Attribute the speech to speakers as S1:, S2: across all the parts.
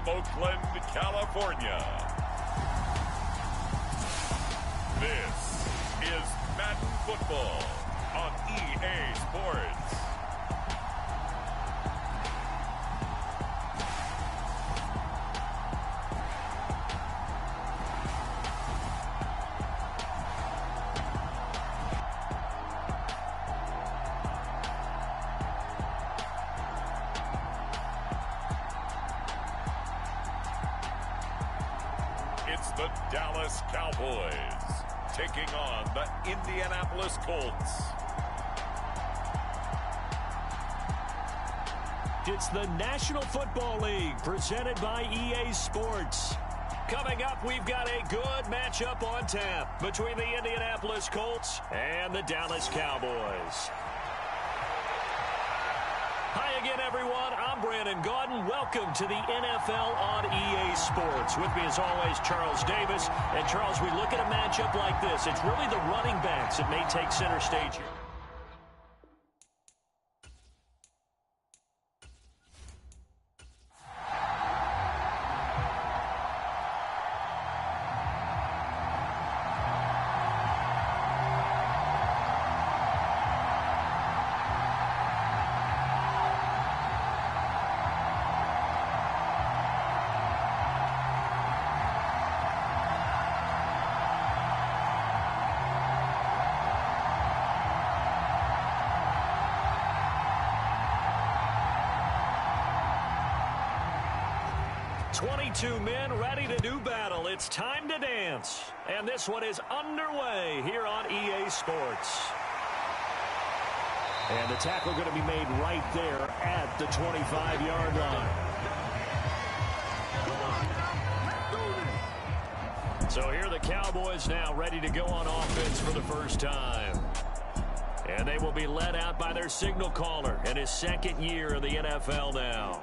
S1: Oakland, California. This is Madden Football on EA Sports. It's the Dallas Cowboys taking on the Indianapolis Colts.
S2: It's the National Football League presented by EA Sports. Coming up, we've got a good matchup on tap between the Indianapolis Colts and the Dallas Cowboys. Hi again, everyone. I'm Brandon Gaudin. Welcome to the NFL on EA Sports. With me, as always, Charles Davis. And, Charles, we look at a matchup like this. It's really the running backs that may take center stage here. Two men ready to do battle. It's time to dance. And this one is underway here on EA Sports. And the tackle going to be made right there at the 25-yard line. So here are the Cowboys now ready to go on offense for the first time. And they will be led out by their signal caller in his second year in the NFL now.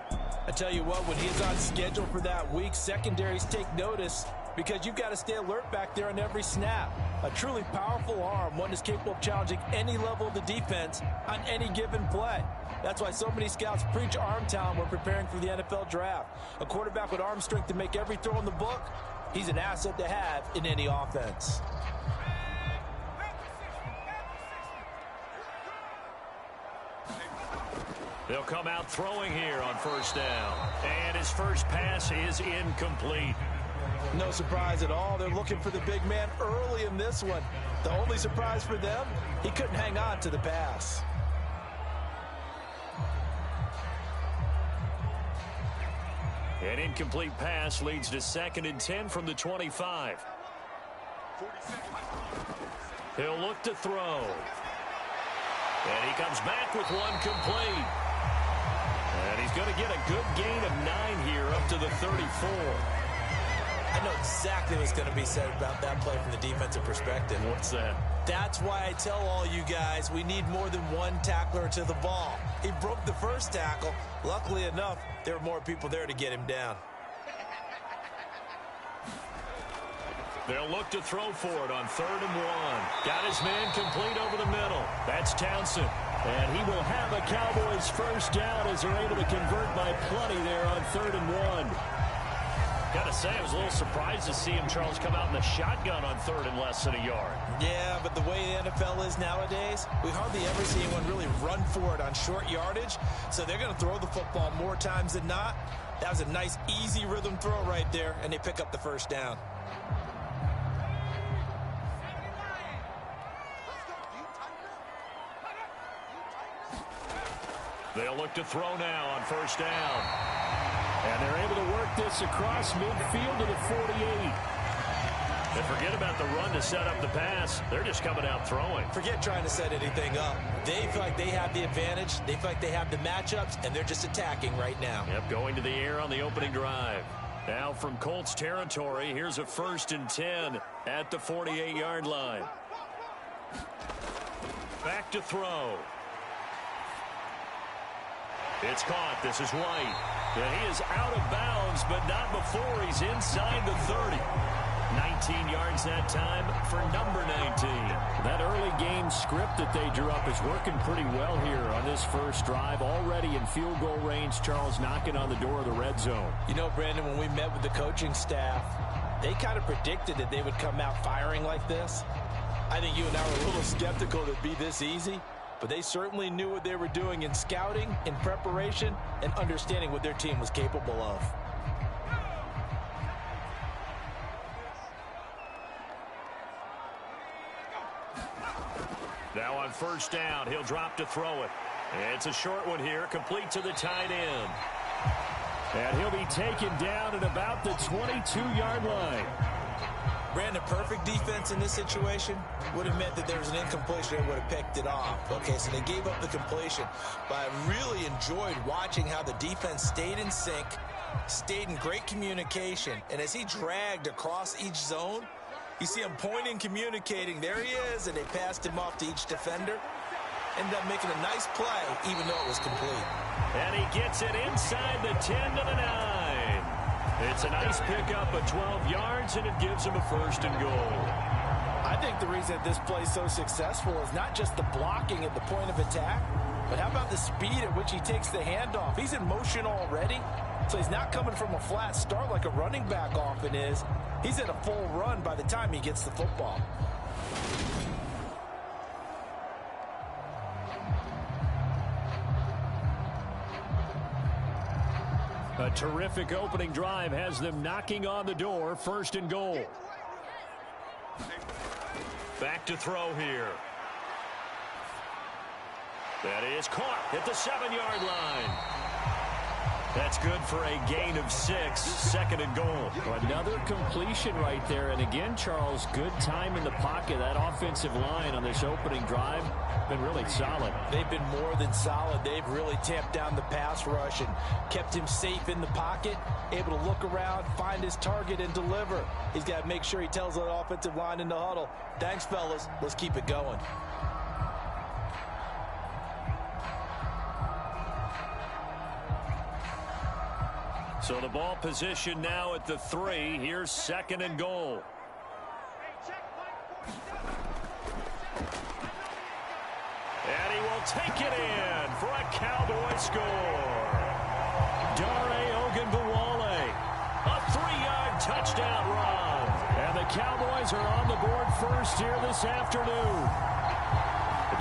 S3: I tell you what, when he's on schedule for that week, secondaries take notice because you've got to stay alert back there on every snap. A truly powerful arm, one is capable of challenging any level of the defense on any given play. That's why so many scouts preach arm talent when preparing for the NFL draft. A quarterback with arm strength to make every throw in the book, he's an asset to have in any offense.
S2: They'll come out throwing here on first down. And his first pass is incomplete.
S3: No surprise at all. They're looking for the big man early in this one. The only surprise for them, he couldn't hang on to the pass.
S2: An incomplete pass leads to 2nd and 10 from the 25. He'll look to throw. And he comes back with one complete. And he's going to get a good gain of 9 here up to the 34.
S3: I know exactly what's going to be said about that play from the defensive perspective.
S2: What's that?
S3: That's why I tell all you guys we need more than one tackler to the ball. He broke the first tackle. Luckily enough, there were more people there to get him down.
S2: They'll look to throw for it on 3rd and 1. Got his man complete over the middle. That's Townsend. And he will have a Cowboys first down as they're able to convert by plenty there on 3rd and 1. Got to say, I was a little surprised to see him, Charles, come out in the shotgun on 3rd and less than a yard.
S3: Yeah, but the way the NFL is nowadays, we hardly ever see anyone really run for it on short yardage. So they're going to throw the football more times than not. That was a nice, easy rhythm throw right there, and they pick up the first down.
S2: They'll look to throw now on first down. And they're able to work this across midfield to the 48. And forget about the run to set up the pass. They're just coming out throwing.
S3: Forget trying to set anything up. They feel like they have the advantage. They feel like they have the matchups, and they're just attacking right now.
S2: Yep, going to the air on the opening drive. Now from Colts territory, here's a 1st and 10 at the 48-yard line. Back to throw. It's caught. This is White. And he is out of bounds, but not before he's inside the 30. 19 yards that time for number 19.
S4: That early game script that they drew up is working pretty well here on this first drive. Already in field goal range, Charles knocking on the door of the red zone.
S3: You know, Brandon, when we met with the coaching staff, they kind of predicted that they would come out firing like this. I think you and I were a little skeptical that it'd be this easy, but they certainly knew what they were doing in scouting, in preparation, and understanding what their team was capable of.
S2: Now on first down, he'll drop to throw it. It's a short one here, complete to the tight end.
S4: And he'll be taken down at about the 22-yard line.
S3: Brandon, perfect defense in this situation would have meant that there was an incompletion and would have picked it off. Okay, so they gave up the completion. But I really enjoyed watching how the defense stayed in sync, stayed in great communication. And as he dragged across each zone, you see him pointing, communicating. There he is, and they passed him off to each defender. Ended up making a nice play, even though it was complete.
S2: And he gets it inside the 10 to the 9. It's a nice pickup of 12 yards, and it gives him a first and goal.
S3: I think the reason this play is so successful is not just the blocking at the point of attack, but how about the speed at which he takes the handoff? He's in motion already, so he's not coming from a flat start like a running back often is. He's in a full run by the time he gets the football.
S4: A terrific opening drive has them knocking on the door, first and goal.
S2: Back to throw here. That is caught at the 7-yard line. That's good for a gain of 6, second and goal.
S4: Another completion right there. And again, Charles, good time in the pocket. That offensive line on this opening drive been really solid.
S3: They've been more than solid. They've really tamped down the pass rush and kept him safe in the pocket, able to look around, find his target, and deliver. He's got to make sure he tells that offensive line in the huddle, thanks, fellas. Let's keep it going.
S2: So the ball position now at the 3. Here's second and goal. And he will take it in for a Cowboy score. Dare Ogunbowale, a 3-yard touchdown run.
S4: And the Cowboys are on the board first here this afternoon.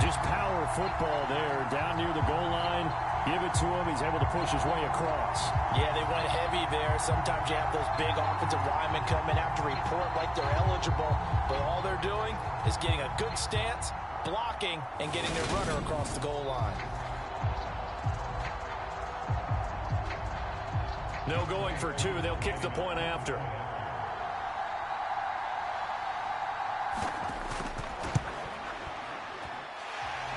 S4: Just power football there down near the goal line. Give it to him. He's able to push his way across.
S3: Yeah, they went heavy there. Sometimes you have those big offensive linemen come in after report like they're eligible. But all they're doing is getting a good stance, blocking, and getting their runner across the goal line.
S2: No going for 2. They'll kick the point after.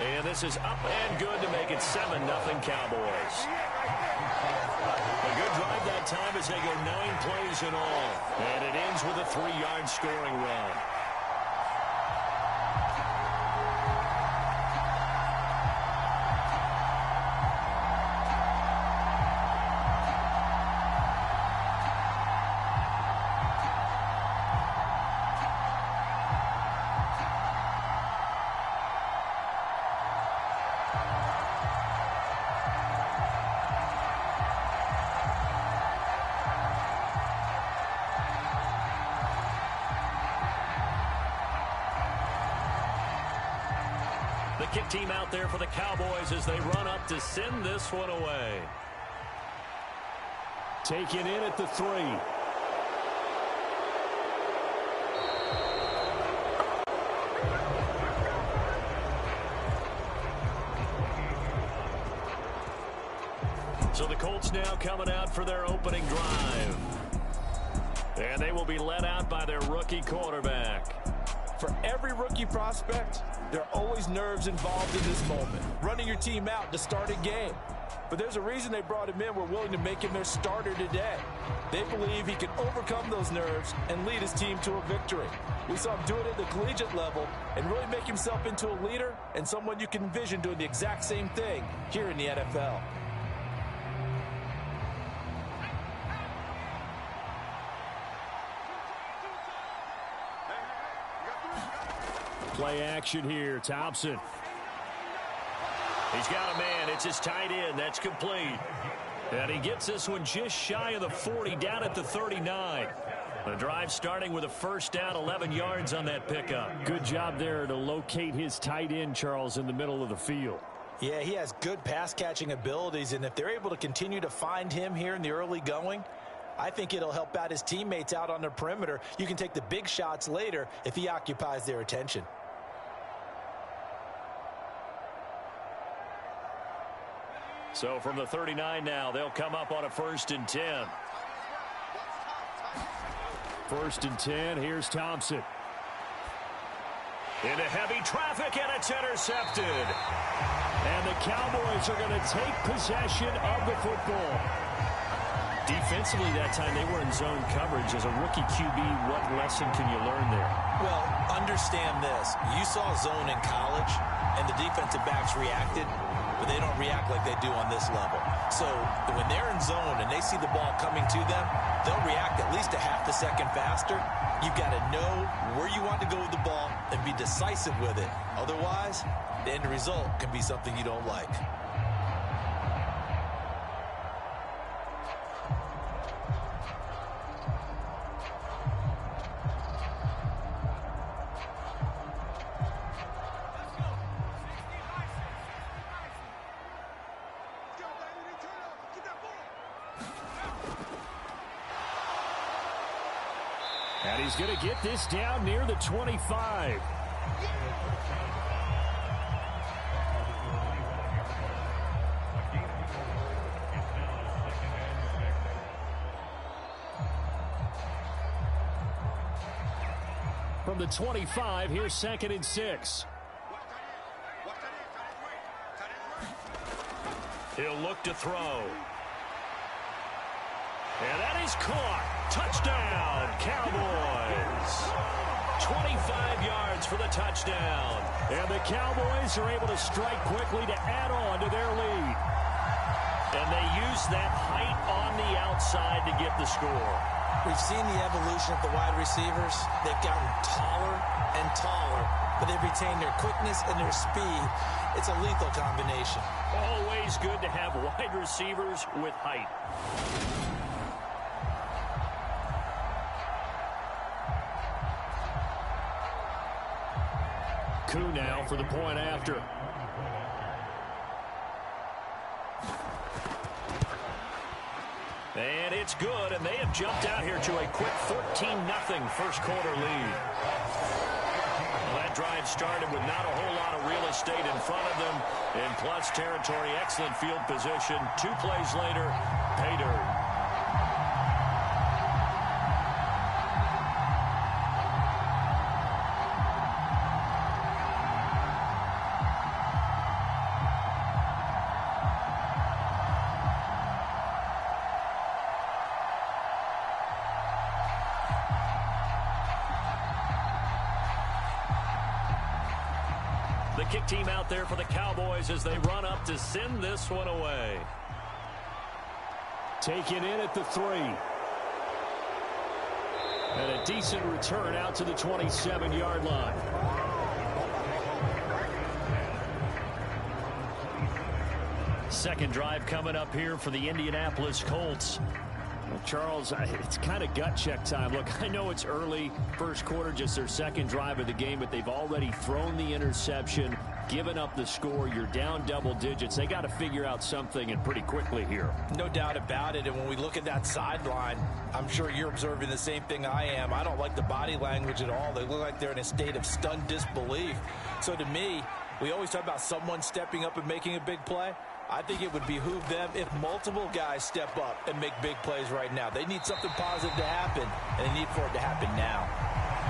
S2: And this is up and good to make it 7-0 Cowboys. A good drive that time as they go 9 plays in all. And it ends with a 3-yard scoring run. The kick team out there for the Cowboys as they run up to send this one away.
S4: Taken in at the 3.
S2: So the Colts now coming out for their opening drive. And they will be led out by their rookie quarterback.
S3: For every rookie prospect, there are always nerves involved in this moment. Running your team out to start a game. But there's a reason they brought him in. We're willing to make him their starter today. They believe he can overcome those nerves and lead his team to a victory. We saw him do it at the collegiate level and really make himself into a leader and someone you can envision doing the exact same thing here in the NFL.
S4: Play action here. Thompson.
S2: He's got a man. It's his tight end. That's complete. And he gets this one just shy of the 40, down at the 39. The drive starting with a first down, 11 yards on that pickup.
S4: Good job there to locate his tight end, Charles, in the middle of the field.
S3: Yeah, he has good pass-catching abilities, and if they're able to continue to find him here in the early going, I think it'll help out his teammates out on the perimeter. You can take the big shots later if he occupies their attention.
S2: So from the 39 now, they'll come up on a 1st and 10.
S4: 1st and 10. Here's Thompson.
S2: Into heavy traffic, and it's intercepted.
S4: And the Cowboys are going to take possession of the football.
S2: Defensively that time, they were in zone coverage. As a rookie QB, what lesson can you learn there?
S3: Well, understand this. You saw zone in college, and the defensive backs reacted, but they don't react like they do on this level. So when they're in zone and they see the ball coming to them, they'll react at least a half a second faster. You've got to know where you want to go with the ball and be decisive with it. Otherwise, the end result can be something you don't like.
S4: And he's going to get this down near the 25. From the 25, here's 2nd and 6.
S2: He'll look to throw. And that is caught. Touchdown, Cowboys. 25 yards for the touchdown.
S4: And the Cowboys are able to strike quickly to add on to their lead.
S2: And they use that height on the outside to get the score.
S3: We've seen the evolution of the wide receivers. They've gotten taller and taller, but they've retained their quickness and their speed. It's a lethal combination.
S2: Always good to have wide receivers with height.
S4: Koo now for the point after.
S2: And it's good, and they have jumped out here to a quick 14-0 first quarter lead. Well, that drive started with not a whole lot of real estate in front of them. In plus territory, excellent field position. 2 plays later, pay dirt. The kick team out there for the Cowboys as they run up to send this one away.
S4: Taken in at the 3. And a decent return out to the 27-yard line.
S2: Second drive coming up here for the Indianapolis Colts.
S4: Well, Charles, it's kind of gut check time. Look, I know it's early, first quarter, just their second drive of the game, but they've already thrown the interception, given up the score. You're down double digits. They got to figure out something, and pretty quickly here.
S3: No doubt about it, and when we look at that sideline, I'm sure you're observing the same thing I am. I don't like the body language at all. They look like they're in a state of stunned disbelief. So to me, we always talk about someone stepping up and making a big play. I think it would behoove them if multiple guys step up and make big plays right now. They need something positive to happen, and they need for it to happen now.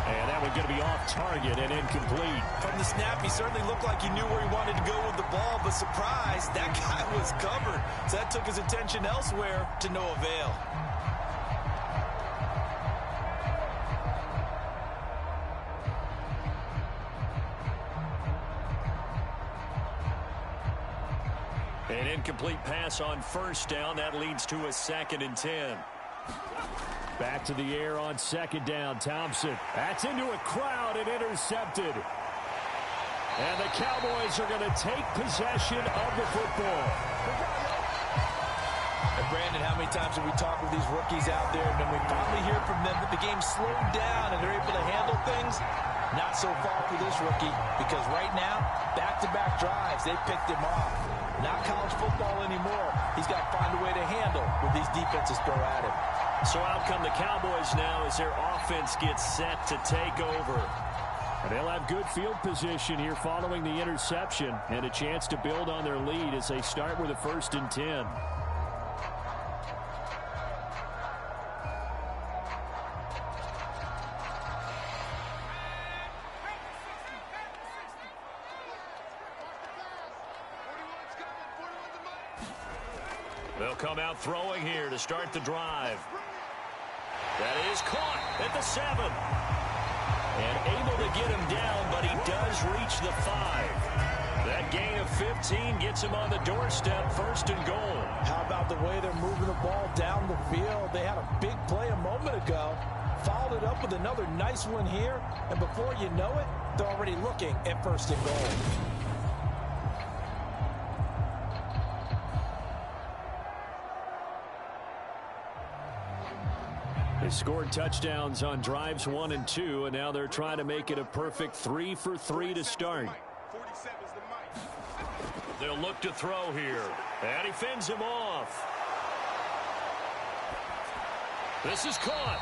S4: And that one's going to be off target and incomplete.
S3: From the snap, he certainly looked like he knew where he wanted to go with the ball, but surprise, that guy was covered. So that took his attention elsewhere to no avail.
S2: An incomplete pass on first down. That leads to a 2nd and 10.
S4: Back to the air on second down. Thompson. That's into a crowd and intercepted.
S2: And the Cowboys are going to take possession of the football.
S3: And Brandon, how many times have we talked with these rookies out there, and then we finally hear from them that the game slowed down and they're able to handle things? Not so far for this rookie, because right now, back-to-back drives, they picked him off. Not college football anymore. He's got to find a way to handle what these defenses throw at him.
S2: So out come the Cowboys now as their offense gets set to take over. And they'll have good field position here following the interception and a chance to build on their lead as they start with a 1st and 10. They'll come out throwing here to start the drive. That is caught at the 7. And able to get him down, but he does reach the 5. That gain of 15 gets him on the doorstep, 1st and goal.
S3: How about the way they're moving the ball down the field? They had a big play a moment ago, followed it up with another nice one here, and before you know it, they're already looking at 1st and goal.
S2: They scored touchdowns on drives 1 and 2, and now they're trying to make it a perfect 3 for 3 to start. They'll look to throw here, and he fends him off. This is caught.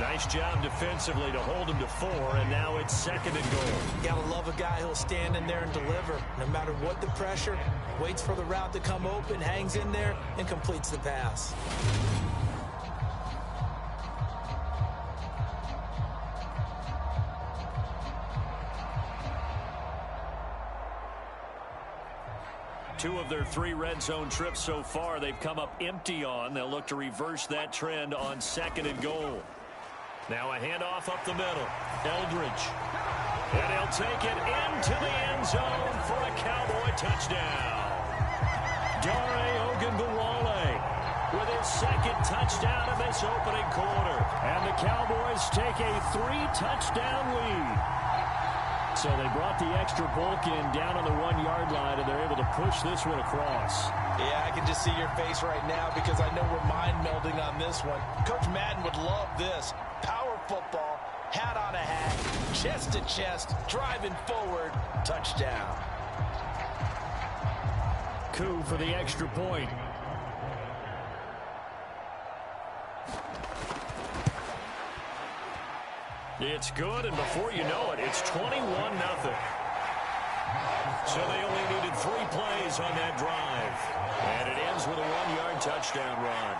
S2: Nice job defensively to hold him to 4, and now it's 2nd and goal.
S3: Gotta love a guy who'll stand in there and deliver. No matter what the pressure, waits for the route to come open, hangs in there, and completes the pass.
S2: Two of their 3 red zone trips so far, they've come up empty on. They'll look to reverse that trend on 2nd and goal. Now a handoff up the middle. Eldridge. And he'll take it into the end zone for a Cowboy touchdown. Dare Ogunbowale with his 2nd touchdown of this opening quarter. And the Cowboys take a 3-touchdown lead. So they brought the extra bulk in down on the 1-yard line, and they're able to push this one across.
S3: Yeah, I can just see your face right now because I know we're mind melding on this one. Coach Madden would love this. Power football, hat on a hat, chest to chest, driving forward, touchdown.
S2: Coup for the extra point. It's good, and before you know it, it's 21-0. So they only needed 3 plays on that drive. And it ends with a 1-yard touchdown run.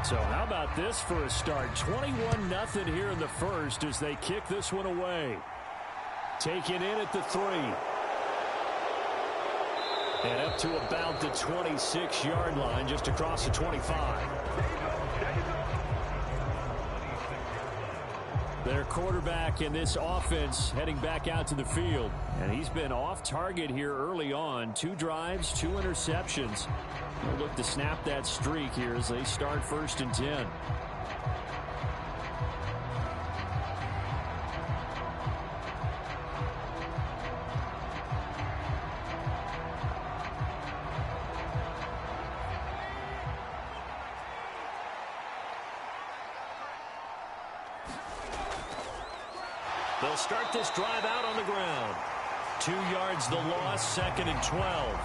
S2: So how about this for a start? 21-0 here in the first as they kick this one away. Taken in at the 3. And up to about the 26-yard line, just across the 25. Their quarterback in this offense heading back out to the field. And he's been off target here early on. 2 drives, 2 interceptions. They'll look to snap that streak here as they start 1st and 10. They'll start this drive out on the ground. 2 yards the loss, 2nd and 12.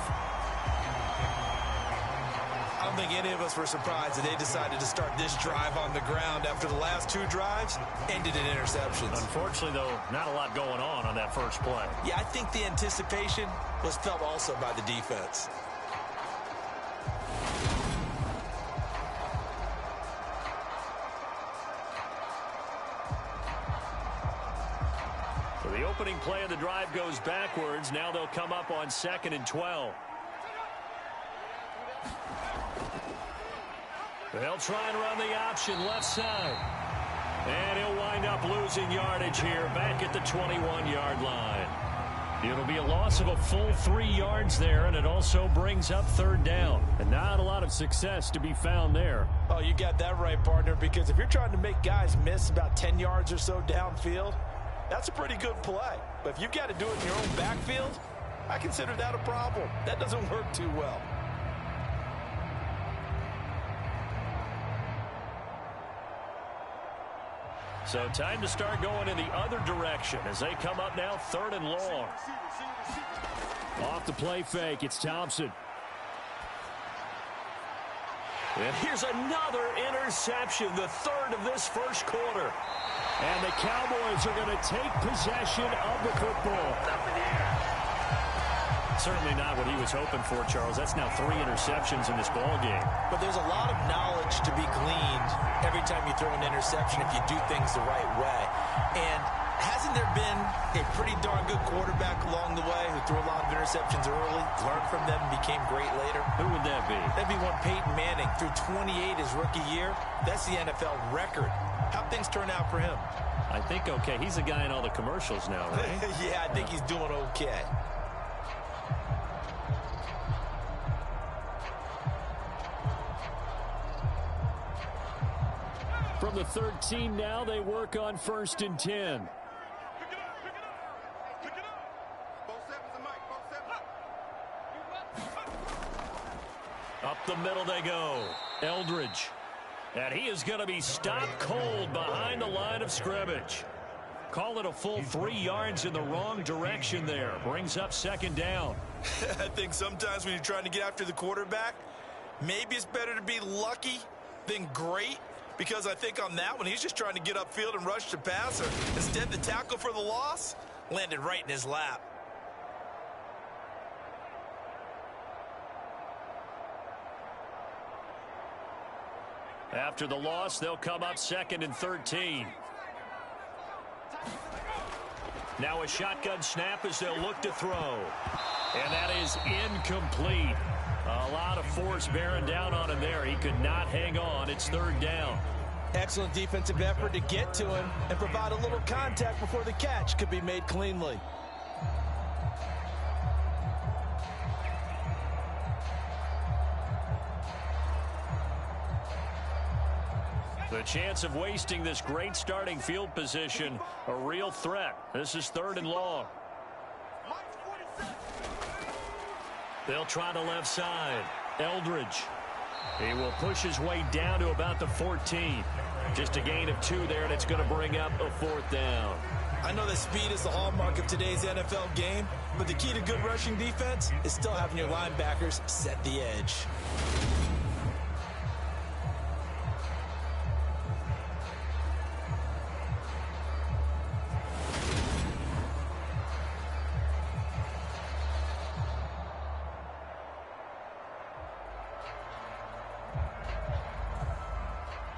S3: I don't think any of us were surprised that they decided to start this drive on the ground after the last 2 drives ended in interceptions.
S2: Unfortunately, though, not a lot going on that first play.
S3: Yeah, I think the anticipation was felt also by the defense.
S2: So the opening play of the drive goes backwards. Now they'll come up on 2nd and 12. They'll try and run the option left side. And he'll wind up losing yardage here back at the 21-yard line. It'll be a loss of a full 3 yards there, and it also brings up 3rd down. And not a lot of success to be found there.
S3: Oh, you got that right, partner, because if you're trying to make guys miss about 10 yards or so downfield, that's a pretty good play. But if you've got to do it in your own backfield, I consider that a problem. That doesn't work too well.
S2: So time to start going in the other direction as they come up now 3rd and long.
S4: Off the play fake, it's Thompson.
S2: And here's another interception, the 3rd of this first quarter.
S4: And the Cowboys are going to take possession of the football.
S2: Certainly not what he was hoping for, Charles. That's now 3 interceptions in this ball game.
S3: But there's a lot of knowledge to be gleaned every time you throw an interception if you do things the right way. And hasn't there been a pretty darn good quarterback along the way who threw a lot of interceptions early, learned from them, and became great later?
S2: Who would that be?
S3: That'd be one Peyton Manning. Threw 28 his rookie year. That's the NFL record. How'd things turn out for him?
S2: I think okay. He's the guy in all the commercials now, right?
S3: Yeah, I think he's doing okay.
S4: From the 13 now, they work on 1st and 10.
S2: Up the middle they go. Eldridge. And he is going to be stopped cold behind the line of scrimmage. Call it a full 3 yards in the wrong direction there. Brings up 2nd down.
S3: I think sometimes when you're trying to get after the quarterback, maybe it's better to be lucky than great. Because I think on that one, he's just trying to get upfield and rush the passer. Instead, the tackle for the loss landed right in his lap.
S2: After the loss, they'll come up 2nd and 13. Now a shotgun snap as they'll look to throw. And that is incomplete. A lot of force bearing down on him there. He could not hang on. It's 3rd down.
S3: Excellent defensive effort to get to him and provide a little contact before the catch could be made cleanly.
S2: The chance of wasting this great starting field position, a real threat. This is 3rd and long. They'll try the left side. Eldridge. He will push his way down to about the 14. Just a gain of 2 there, and it's going to bring up a 4th down.
S3: I know that speed is the hallmark of today's NFL game, but the key to good rushing defense is still having your linebackers set the edge.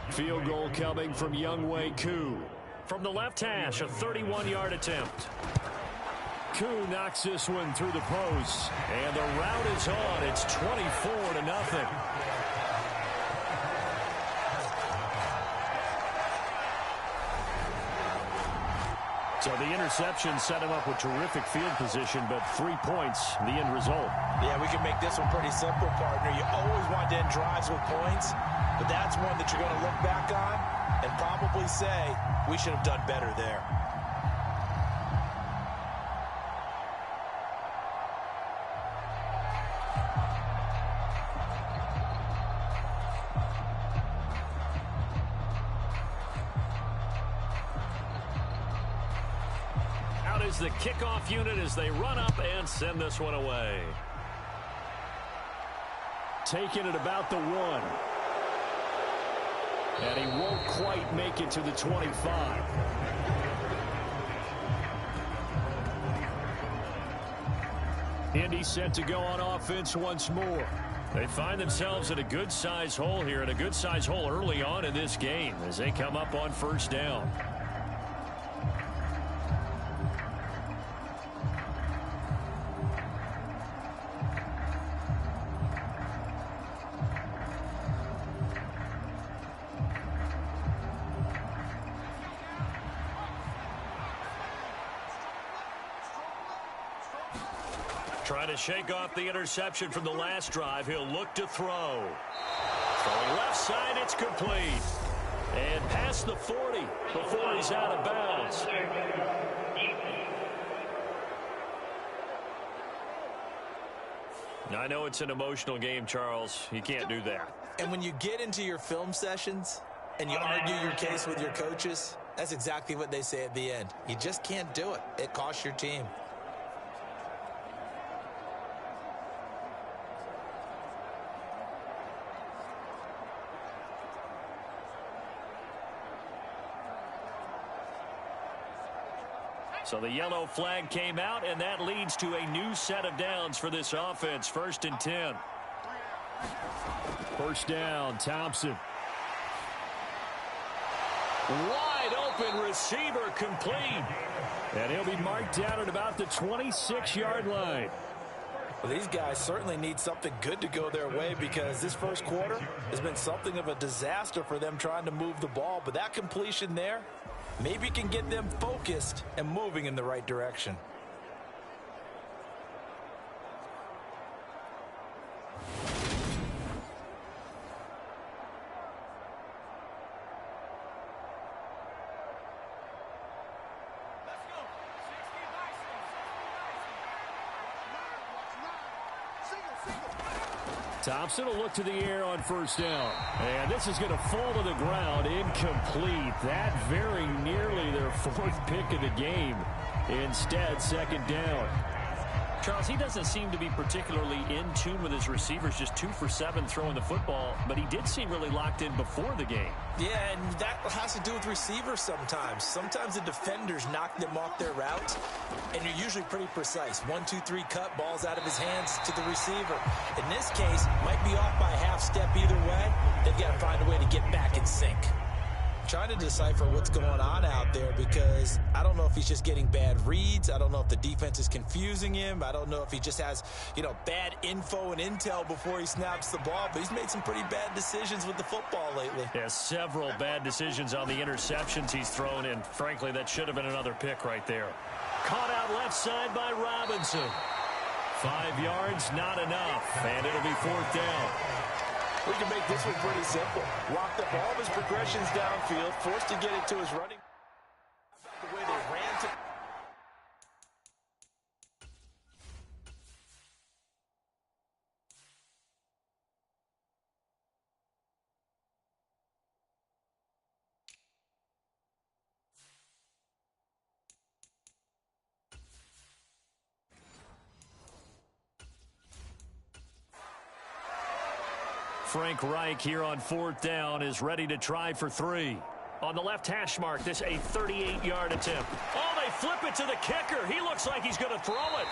S4: Field goal coming from Younghoe Koo.
S2: From the left hash, a 31-yard attempt.
S4: Koo knocks this one through the post.
S2: And the route is on. It's 24-0. So the interception set him up with terrific field position, but 3 points, the end result.
S3: Yeah, we can make this one pretty simple, partner. You always want to end drives with points, but that's one that you're going to look back on and probably say, we should have done better there.
S2: Out is the kickoff unit as they run up and send this one away.
S4: Taking it about the 1. And he won't quite make it to the 25. Indy set to go on offense once more.
S2: They find themselves in a good-sized hole here, and a good-sized hole early on in this game as they come up on 1st down. Trying to shake off the interception from the last drive. He'll look to throw. Throwing left side, it's complete. And past the 40 before he's out of bounds. I know it's an emotional game, Charles. You can't do that.
S3: And when you get into your film sessions and you argue your case with your coaches, that's exactly what they say at the end. You just can't do it. It costs your team.
S2: So the yellow flag came out, and that leads to a new set of downs for this offense. 1st and 10.
S4: First down, Thompson.
S2: Wide open receiver complete.
S4: And he'll be marked down at about the 26-yard line.
S3: Well, these guys certainly need something good to go their way because this first quarter has been something of a disaster for them trying to move the ball. But that completion there maybe can get them focused and moving in the right direction.
S4: Thompson will look to the air on first down. And this is going to fall to the ground, incomplete. That very nearly their 4th pick of the game. Instead, 2nd down.
S2: Charles, he doesn't seem to be particularly in tune with his receivers, just 2 for 7 throwing the football, but he did seem really locked in before the game.
S3: Yeah, and that has to do with receivers sometimes. Sometimes the defenders knock them off their route, and you're usually pretty precise. 1, 2, 3 cut, balls out of his hands to the receiver. In this case, might be off by a half step either way. They've got to find a way to get back in sync. Trying to decipher what's going on out there because I don't know if he's just getting bad reads. I don't know if the defense is confusing him. I don't know if he just has, bad info and intel before he snaps the ball. But he's made some pretty bad decisions with the football lately.
S2: Yeah, several bad decisions on the interceptions he's thrown, and frankly, that should have been another pick right there. Caught out left side by Robinson. 5 yards, not enough, and it'll be 4th down.
S3: We can make this one pretty simple. Locked up all of his progressions downfield, forced to get it to his running. The way they ran to...
S2: Frank Reich here on 4th down is ready to try for 3. On the left hash mark, this a 38-yard attempt. Oh, they flip it to the kicker. He looks like he's going to throw it.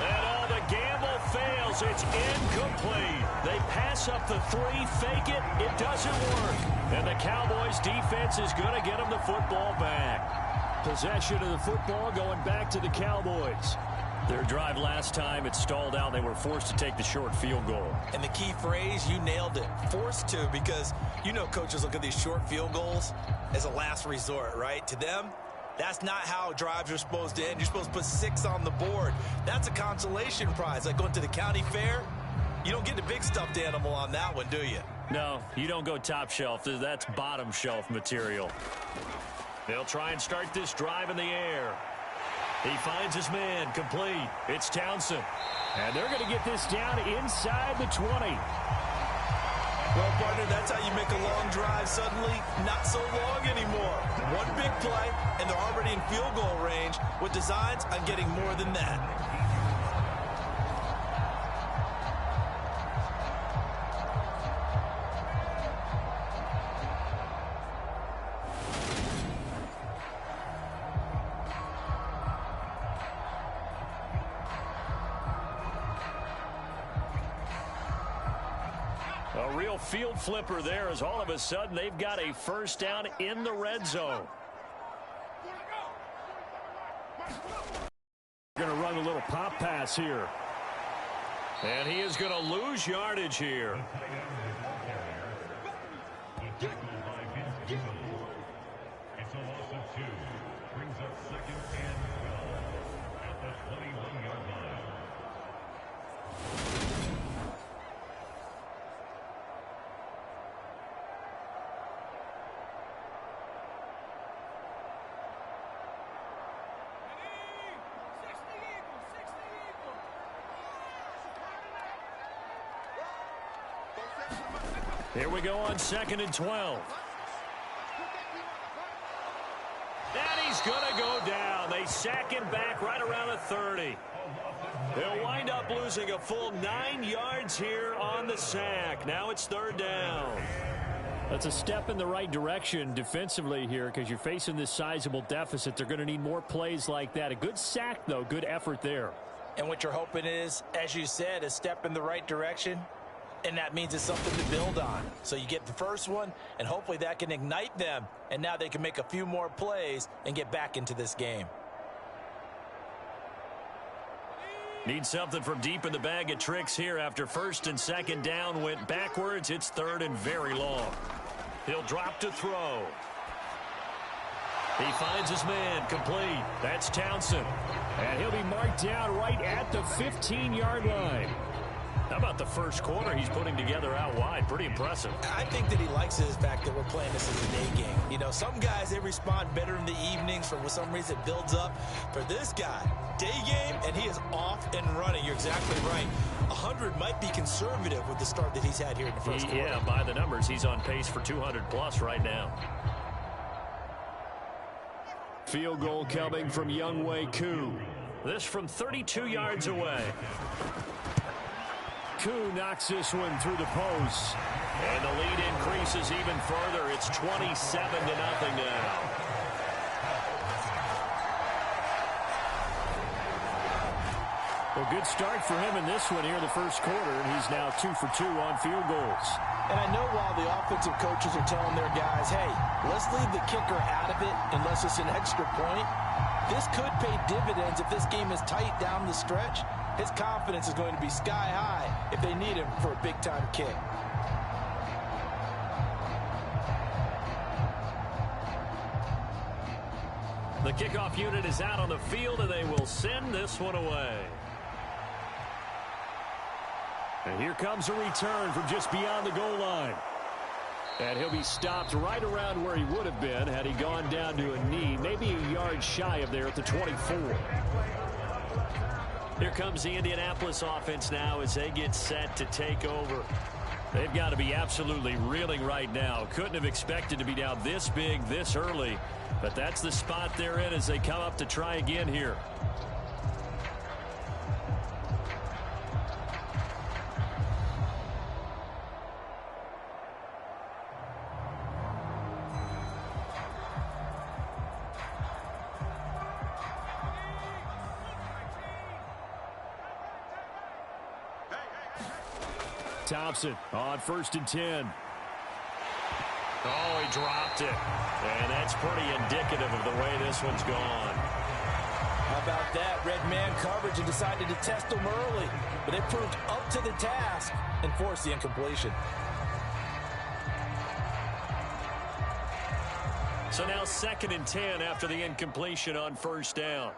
S2: And the gamble fails. It's incomplete. They pass up the 3, fake it. It doesn't work. And the Cowboys defense is going to get them the football back.
S4: Possession of the football going back to the Cowboys.
S2: Their drive last time, it stalled out. They were forced to take the short field goal.
S3: And the key phrase, you nailed it. Forced to, because coaches look at these short field goals as a last resort, right? To them, that's not how drives are supposed to end. You're supposed to put 6 on the board. That's a consolation prize. Like going to the county fair, you don't get the big stuffed animal on that one, do you?
S2: No, you don't go top shelf. That's bottom shelf material. They'll try and start this drive in the air. He finds his man, complete. It's Townsend.
S4: And they're going to get this down inside the 20.
S3: Well, partner, that's how you make a long drive suddenly not so long anymore. One big play, and they're already in field goal range with designs on getting more than that.
S2: A real field flipper there as all of a sudden they've got a first down in the red zone.
S4: Going to run a little pop pass here.
S2: And he is going to lose yardage here.
S1: It's a loss of 2. Brings up 2nd and 12 at the 21-yard line.
S2: Here we go on 2nd and 12. And he's going to go down. They sack him back right around the 30. They'll wind up losing a full 9 yards here on the sack. Now it's 3rd down.
S4: That's a step in the right direction defensively here because you're facing this sizable deficit. They're going to need more plays like that. A good sack, though. Good effort there.
S3: And what you're hoping is, as you said, a step in the right direction. And that means it's something to build on. So you get the first one, and hopefully that can ignite them. And now they can make a few more plays and get back into this game.
S2: Need something from deep in the bag of tricks here after 1st and 2nd down went backwards. It's 3rd and very long. He'll drop to throw. He finds his man complete. That's Townsend.
S4: And he'll be marked down right at the 15-yard line.
S2: How about the first quarter he's putting together out wide? Pretty impressive.
S3: I think that he likes the fact that we're playing this as a day game. You know, some guys, they respond better in the evenings. For some reason, it builds up. For this guy, day game, and he is off and running. You're exactly right. 100 might be conservative with the start that he's had here in the first quarter.
S2: Yeah, by the numbers, he's on pace for 200-plus right now.
S4: Field goal coming from Younghoe Koo.
S2: This from 32 yards away.
S4: Koo knocks this one through the post.
S2: And the lead increases even further. It's 27-0 now.
S4: Well, good start for him in this one here in the first quarter, and he's now 2 for 2 on field goals.
S3: And I know while the offensive coaches are telling their guys, hey, let's leave the kicker out of it unless it's an extra point, this could pay dividends if this game is tight down the stretch. His confidence is going to be sky high if they need him for a big-time kick.
S2: The kickoff unit is out on the field, and they will send this one away.
S4: And here comes a return from just beyond the goal line. And he'll be stopped right around where he would have been had he gone down to a knee, maybe a yard shy of there at the 24.
S2: Here comes the Indianapolis offense now as they get set to take over. They've got to be absolutely reeling right now. Couldn't have expected to be down this big this early, but that's the spot they're in as they come up to try again here.
S4: Thompson on 1st and 10.
S2: Oh, he dropped it. And that's pretty indicative of the way this one's gone.
S3: How about that? Red man coverage and decided to test him early. But they proved up to the task and forced the incompletion.
S2: So now 2nd and 10 after the incompletion on 1st down.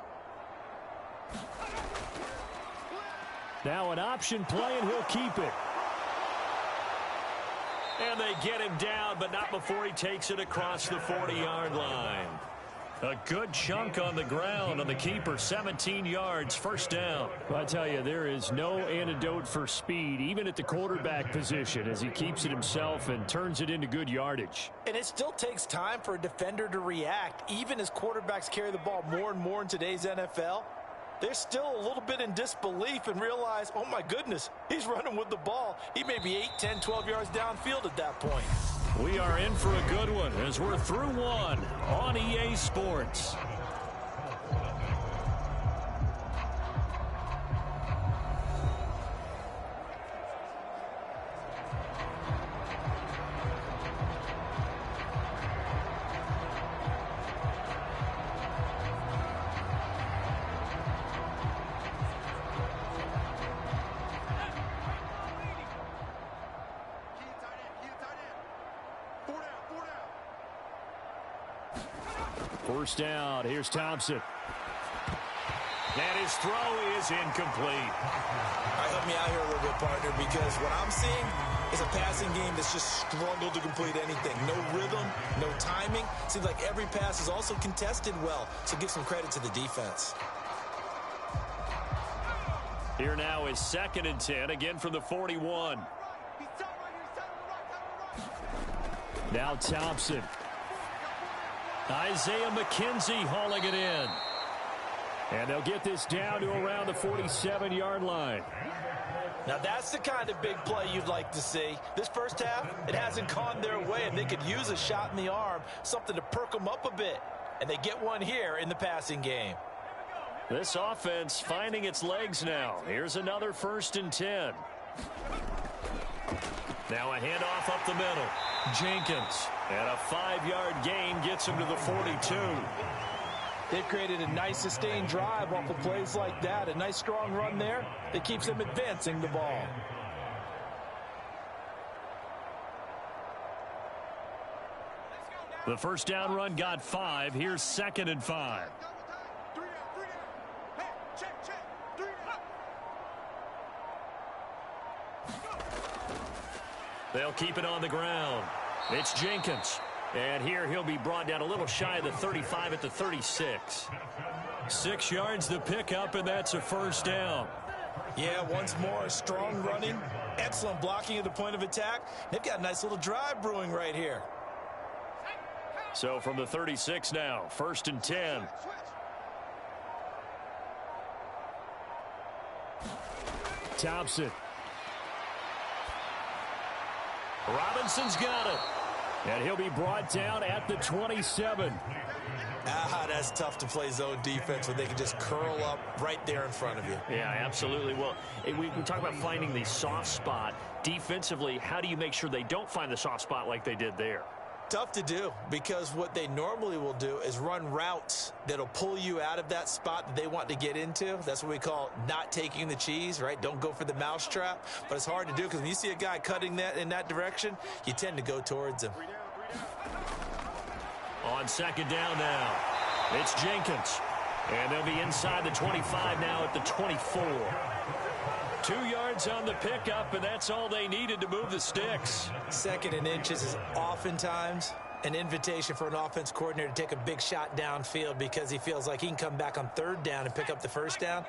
S4: Now an option play, and he'll keep it.
S2: And they get him down, but not before he takes it across the 40-yard line. A good chunk on the ground on the keeper, 17 yards, 1st down.
S4: Well, I tell you, there is no antidote for speed, even at the quarterback position, as he keeps it himself and turns it into good yardage.
S3: And it still takes time for a defender to react, even as quarterbacks carry the ball more and more in today's NFL. They're still a little bit in disbelief and realize, oh, my goodness, he's running with the ball. He may be 8, 10, 12 yards downfield at that point.
S2: We are in for a good one as we're through one on EA Sports.
S4: First down. Here's Thompson.
S2: And his throw is incomplete.
S3: All right, help me out here a little bit, partner, because what I'm seeing is a passing game that's just struggled to complete anything. No rhythm, no timing. Seems like every pass is also contested well, so give some credit to the defense.
S2: Here now is 2nd and 10, again from the 41. Now Thompson. Isaiah McKenzie hauling it in. And they'll get this down to around the 47-yard line.
S3: Now that's the kind of big play you'd like to see. This first half, it hasn't gone their way, and they could use a shot in the arm, something to perk them up a bit. And they get one here in the passing game.
S2: This offense finding its legs now. Here's another 1st and 10. Now a handoff up the middle. Jenkins. And a 5-yard gain gets him to the 42.
S3: They've created a nice sustained drive off of plays like that. A nice strong run there that keeps them advancing the ball.
S2: The first down run got 5. Here's 2nd and 5. They'll keep it on the ground. It's Jenkins. And here he'll be brought down a little shy of the 35 at the 36. 6 yards the pickup, and that's a 1st down.
S3: Yeah, once more, strong running, excellent blocking at the point of attack. They've got a nice little drive brewing right here.
S2: So from the 36 now, 1st and 10. Thompson. Robinson's got it. And he'll be brought down at the 27.
S3: That's tough to play zone defense when they can just curl up right there in front of you.
S2: Yeah, absolutely. Well, we talk about finding the soft spot. Defensively, how do you make sure they don't find the soft spot like they did there?
S3: Tough to do, because what they normally will do is run routes that'll pull you out of that spot that they want to get into. That's what we call not taking the cheese, right? Don't go for the mousetrap. But it's hard to do because when you see a guy cutting that in that direction, you tend to go towards him.
S2: On 2nd down now, it's Jenkins. And they'll be inside the 25 now at the 24. 2 yards on the pickup, and that's all they needed to move the sticks.
S3: 2nd and inches is oftentimes an invitation for an offense coordinator to take a big shot downfield because he feels like he can come back on 3rd down and pick up the 1st down.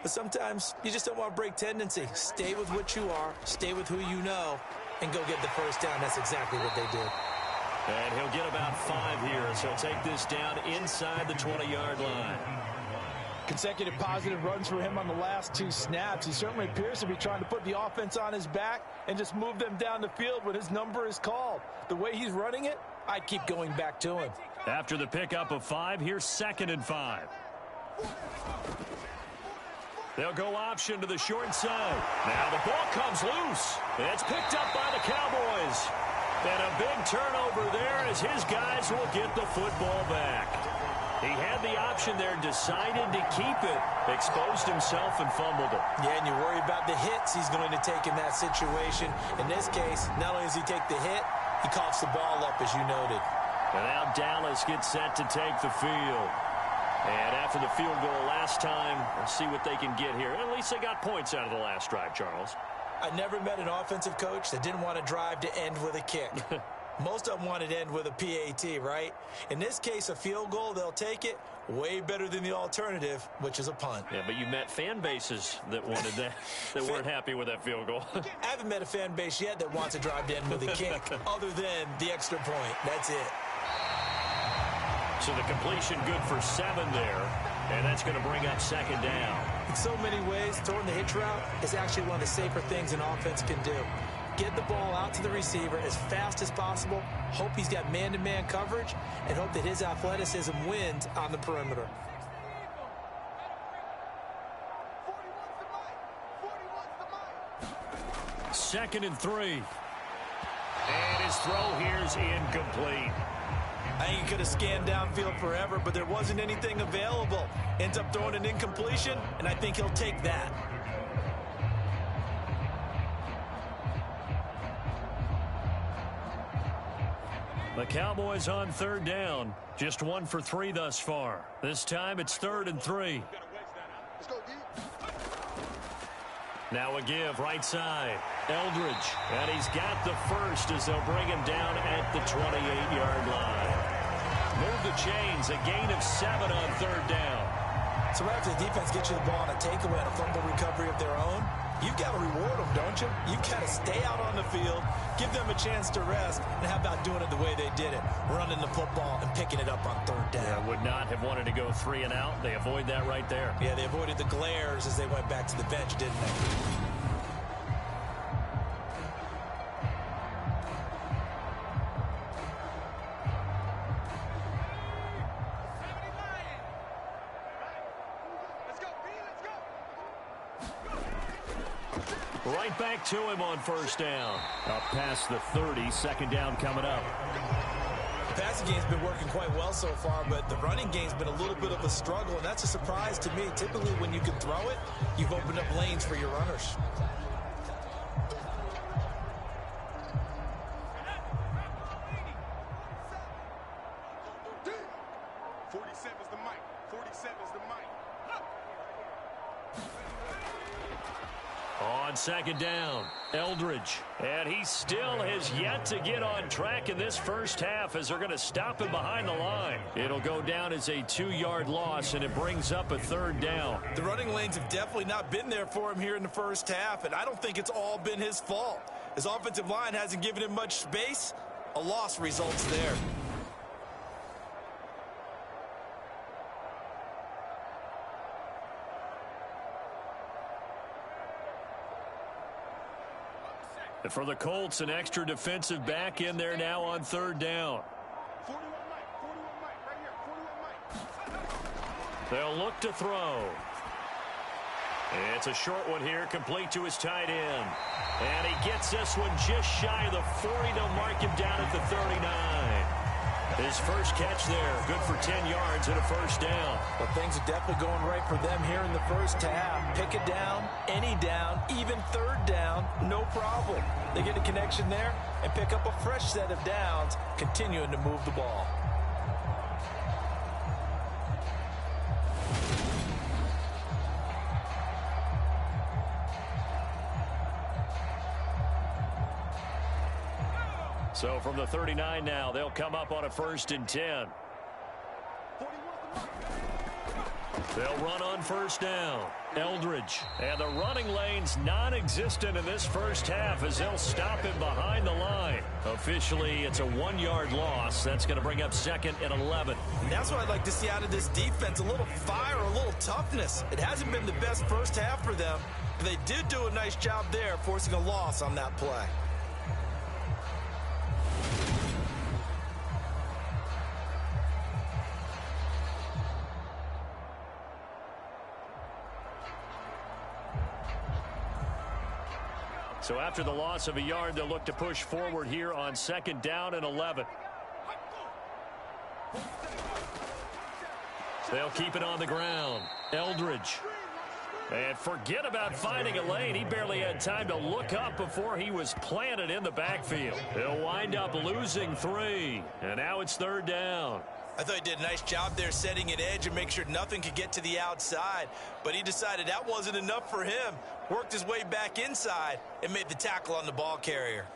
S3: But sometimes you just don't want to break tendency. Stay with what you are, stay with who you know, and go get the 1st down. That's exactly what they did.
S2: And he'll get about 5 here as he'll take this down inside the 20-yard line.
S3: Consecutive positive runs for him on the last 2 snaps. He certainly appears to be trying to put the offense on his back and just move them down the field when his number is called. The way he's running it, I'd keep going back to him.
S2: After the pickup of 5, here's 2nd and 5. They'll go option to the short side. Now the ball comes loose. It's picked up by the Cowboys. And a big turnover there as his guys will get the football back. He had the option there, decided to keep it, exposed himself and fumbled it.
S3: Yeah, and you worry about the hits he's going to take in that situation. In this case, not only does he take the hit, he coughs the ball up, as you noted.
S2: And now Dallas gets set to take the field. And after the field goal last time, we'll see what they can get here. At least they got points out of the last drive, Charles.
S3: I never met an offensive coach that didn't want to drive to end with a kick. Most of them wanted to end with a PAT, right? In this case, a field goal, they'll take it. Way better than the alternative, which is a punt.
S2: Yeah, but you met fan bases that wanted that, that weren't happy with that field goal.
S3: I haven't met a fan base yet that wants to drive to end with a kick, other than the extra point. That's it.
S2: So the completion good for 7 there, and that's going to bring up 2nd down.
S3: In so many ways, throwing the hitch route is actually one of the safer things an offense can do. Get the ball out to the receiver as fast as possible, hope he's got man-to-man coverage, and hope that his athleticism wins on the perimeter.
S2: Second and 3. And his throw here's incomplete.
S3: I think he could have scanned downfield forever, but there wasn't anything available. Ends up throwing an incompletion, and I think he'll take that.
S2: The Cowboys on 3rd down. Just 1 for 3 thus far. This time it's 3rd and 3. Now a give right side. Eldridge. And he's got the first as they'll bring him down at the 28-yard line. Move the chains. A gain of 7 on 3rd down.
S3: So right after the defense gets you the ball on a takeaway and a fumble recovery of their own, you've got to reward them, don't you? You've got to stay out on the field, give them a chance to rest, and how about doing it the way they did it, running the football and picking it up on third down.
S2: Yeah, would not have wanted to go 3 and out. They avoid that right there.
S3: Yeah, they avoided the glares as they went back to the bench, didn't they?
S2: Right back to him on first down. Up past the 30, second down coming up.
S3: The passing game's been working quite well so far, but the running game's been a little bit of a struggle, and that's a surprise to me. Typically, when you can throw it, you've opened up lanes for your runners.
S2: On second down, Eldridge. And he still has yet to get on track in this first half as they're going to stop him behind the line. It'll go down as a 2-yard loss, and it brings up a third down.
S3: The running lanes have definitely not been there for him here in the first half, and I don't think it's all been his fault. His offensive line hasn't given him much space. A loss results there.
S2: For the Colts, an extra defensive back in there now on third down. They'll look to throw. It's a short one here, complete to his tight end. And he gets this one just shy of the 40 to mark him down at the 39. His first catch there, good for 10 yards and a first down.
S3: Well, things are definitely going right for them here in the first half. Pick it down, any down, even third down, no problem. They get a connection there and pick up a fresh set of downs, continuing to move the ball.
S2: So from the 39 now, they'll come up on a 1st and 10. They'll run on first down. Eldridge. And the running lane's non-existent in this first half as they'll stop him behind the line. Officially, it's a 1-yard loss. That's going to bring up 2nd and 11.
S3: And that's what I'd like to see out of this defense, a little fire, a little toughness. It hasn't been the best first half for them, but they did do a nice job there, forcing a loss on that play.
S2: So after the loss of a yard, they'll look to push forward here on 2nd down and 11. They'll keep it on the ground. Eldridge. And forget about finding a lane. He barely had time to look up before he was planted in the backfield. He'll wind up losing 3. And now it's 3rd down.
S3: I thought he did a nice job there setting an edge and make sure nothing could get to the outside. But he decided that wasn't enough for him. Worked his way back inside and made the tackle on the ball carrier.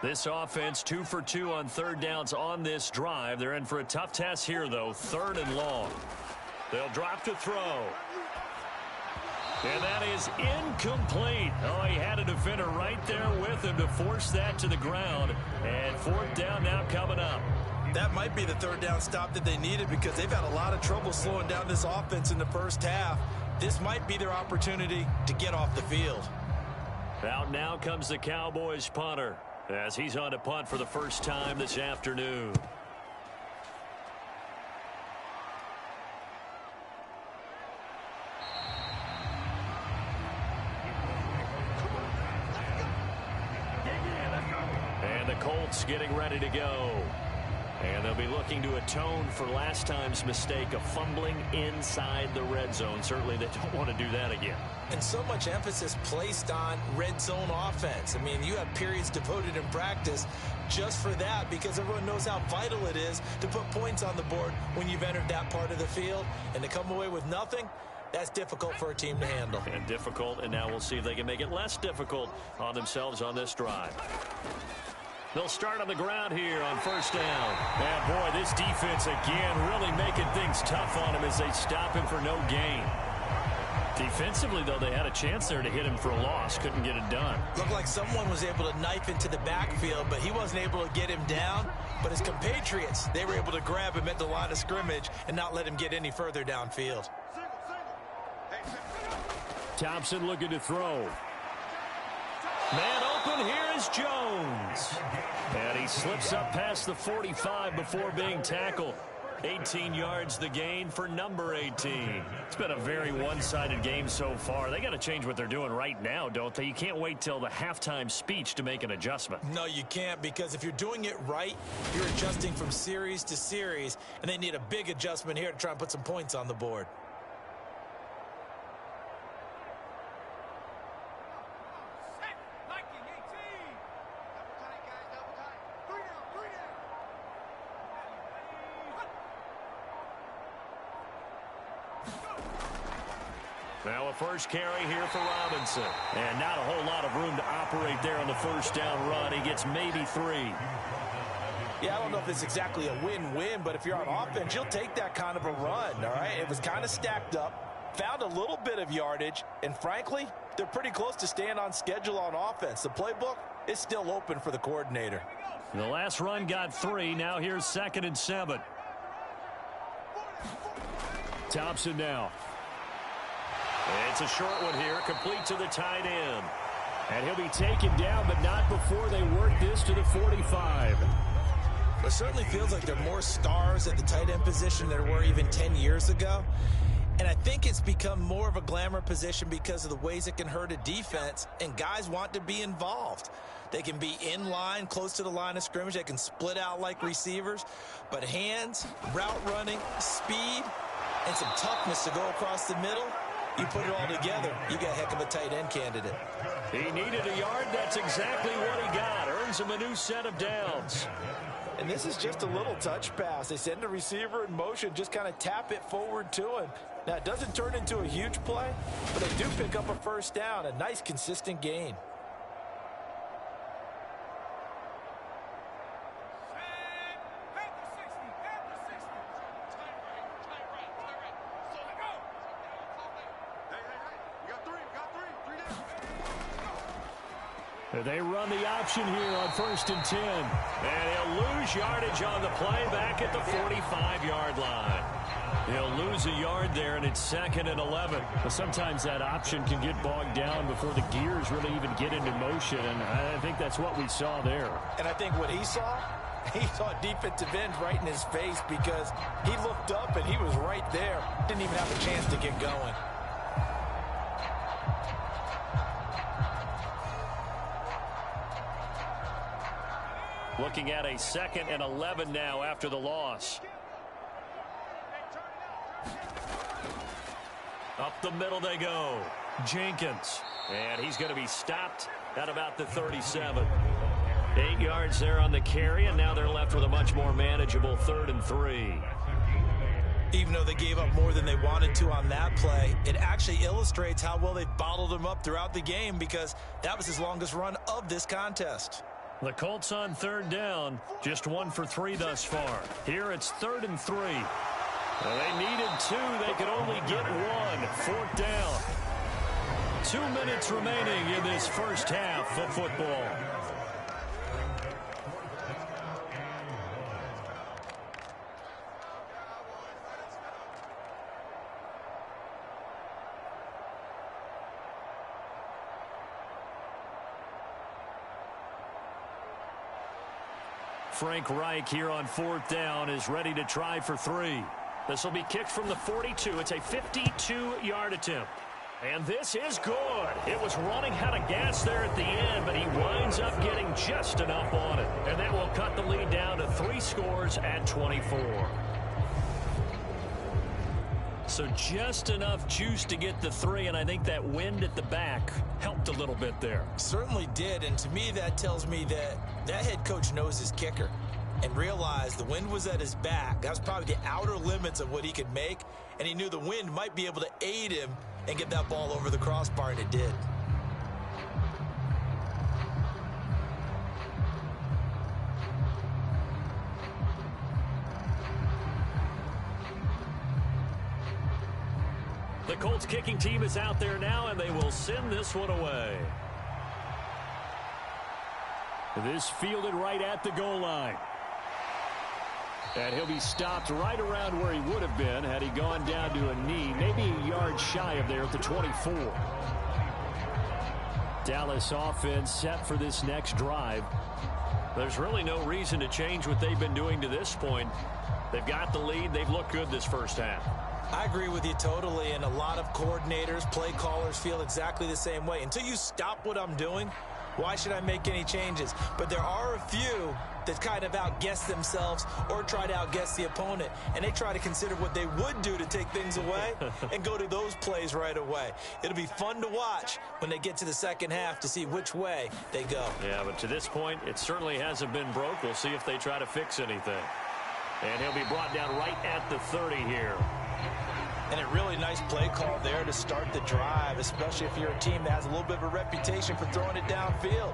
S2: This offense 2 for 2 on 3rd downs on this drive. They're in for a tough test here, though. 3rd and long. They'll drop to throw. And that is incomplete. Oh, he had a defender right there with him to force that to the ground. And 4th down now coming up.
S3: That might be the 3rd down stop that they needed because they've had a lot of trouble slowing down this offense in the first half. This might be their opportunity to get off the field.
S2: Out now comes the Cowboys punter as he's on to punt for the first time this afternoon. Colts getting ready to go. And they'll be looking to atone for last time's mistake of fumbling inside the red zone. Certainly they don't want to do that again.
S3: And so much emphasis placed on red zone offense. I mean, you have periods devoted in practice just for that because everyone knows how vital it is to put points on the board when you've entered that part of the field. And to come away with nothing, That's difficult for a team to handle.
S2: And difficult, and now we'll see if they can make it less difficult on themselves on this drive. They'll start on the ground here on first down. And, boy, this defense, again, really making things tough on him as they stop him for no gain. Defensively, though, they had a chance there to hit him for a loss. Couldn't get it done.
S3: Looked like someone was able to knife into the backfield, but he wasn't able to get him down. But his compatriots, they were able to grab him at the line of scrimmage and not let him get any further downfield.
S2: Thompson looking to throw. Man open, here is Jones. And he slips up past the 45 before being tackled. 18 yards the gain for number 18. It's been a very one-sided game so far. They got to change what they're doing right now, don't they? You can't wait till the halftime speech to make an adjustment.
S3: No, you can't, because if you're doing it right, you're adjusting from series to series, and they need a big adjustment here to try and put some points on the board.
S2: Now a first carry here for Robinson. And not a whole lot of room to operate there on the first down run. He gets maybe 3.
S3: Yeah, I don't know if it's exactly a win-win, but if you're on offense, you'll take that kind of a run, all right? It was kind of stacked up, found a little bit of yardage, and frankly, they're pretty close to staying on schedule on offense. The playbook is still open for the coordinator.
S2: The last run got 3. Now here's 2nd and 7. Thompson now. It's a short one here, complete to the tight end. And he'll be taken down, but not before they work this to the 45.
S3: It certainly feels like there are more stars at the tight end position than there were even 10 years ago. And I think it's become more of a glamour position because of the ways it can hurt a defense, and guys want to be involved. They can be in line, close to the line of scrimmage. They can split out like receivers. But hands, route running, speed, and some toughness to go across the middle, you put it all together, you got a heck of a tight end candidate.
S2: He needed a yard. That's exactly what he got. Earns him a new set of downs.
S3: And this is just a little touch pass. They send the receiver in motion, just kind of tap it forward to him. Now, it doesn't turn into a huge play, but they do pick up a first down, a nice, consistent gain.
S2: They run the option here on 1st and 10. And he'll lose yardage on the play back at the 45-yard line. He'll lose a yard there, and it's 2nd and 11. But sometimes that option can get bogged down before the gears really even get into motion, and I think that's what we saw there.
S3: And I think what he saw a defensive end right in his face, because he looked up and he was right there. Didn't even have a chance to get going.
S2: Looking at a 2nd and 11 now after the loss. Up the middle they go. Jenkins. And he's going to be stopped at about the 37. 8 yards there on the carry, and now they're left with a much more manageable 3rd and 3.
S3: Even though they gave up more than they wanted to on that play, it actually illustrates how well they've bottled him up throughout the game, because that was his longest run of this contest.
S2: The Colts on 3rd down, just 1 for 3 thus far. Here it's 3rd and 3. Well, they needed 2. They could only get 1. 4th down. 2 minutes remaining in this first half of football. Frank Reich here on 4th down is ready to try for 3. This will be kicked from the 42. It's a 52-yard attempt. And this is good. It was running out of gas there at the end, but he winds up getting just enough on it. And that will cut the lead down to 3 scores at 24. So just enough juice to get the 3, and I think that wind at the back helped a little bit there.
S3: Certainly did, and to me that tells me that that head coach knows his kicker. and realized the wind was at his back. That was probably the outer limits of what he could make, and he knew the wind might be able to aid him and get that ball over the crossbar, and it did.
S2: The Colts kicking team is out there now, and they will send this one away. This fielded right at the goal line. And he'll be stopped right around where he would have been had he gone down to a knee, maybe a yard shy of there at the 24. Dallas offense set for this next drive. There's really no reason to change what they've been doing to this point. They've got the lead. They've looked good this first half.
S3: I agree with you totally, and a lot of coordinators, play callers feel exactly the same way. Until you stop what I'm doing, why should I make any changes? But there are a few that kind of outguess themselves or try to outguess the opponent, and they try to consider what they would do to take things away and go to those plays right away. It'll be fun to watch when they get to the second half to see which way they go.
S2: Yeah, but to this point, it certainly hasn't been broke. We'll see if they try to fix anything. And he'll be brought down right at the 30 here.
S3: And a really nice play call there to start the drive, especially if you're a team that has a little bit of a reputation for throwing it downfield.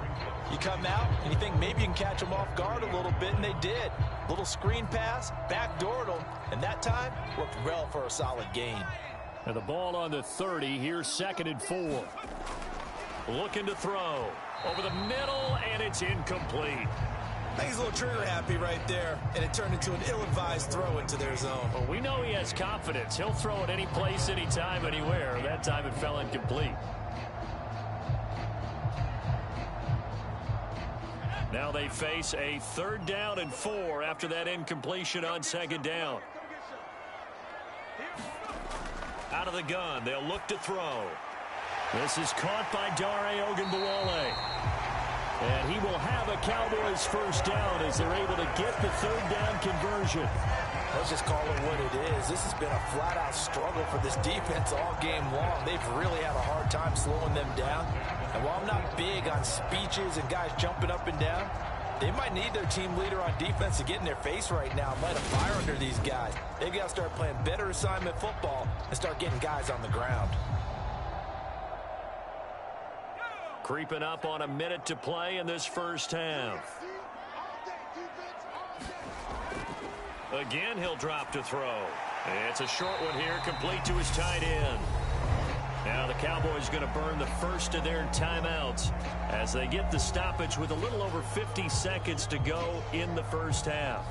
S3: You come out and you think maybe you can catch them off guard a little bit, and they did. Little screen pass, backdoored them, and that time worked well for a solid gain.
S2: And the ball on the 30, here's 2nd and 4. Looking to throw. Over the middle, and it's incomplete.
S3: I think he's a little trigger happy right there, and it turned into an ill-advised throw into their zone.
S2: Well, we know he has confidence. He'll throw it any place, anytime, anywhere. That time it fell incomplete. Now they face a 3rd down and 4 after that incompletion on 2nd down. Out of the gun, they'll look to throw. This is caught by Dare Ogunbowale. And he will have a Cowboys first down as they're able to get the 3rd down conversion.
S3: Let's just call it what it is. This has been a flat-out struggle for this defense all game long. They've really had a hard time slowing them down. And while I'm not big on speeches and guys jumping up and down, they might need their team leader on defense to get in their face right now, light a fire under these guys. They've got to start playing better assignment football and start getting guys on the ground.
S2: Creeping up on a minute to play in this first half. Again, he'll drop to throw. It's a short one here, complete to his tight end. Now the Cowboys going to burn the first of their timeouts as they get the stoppage with a little over 50 seconds to go in the first half.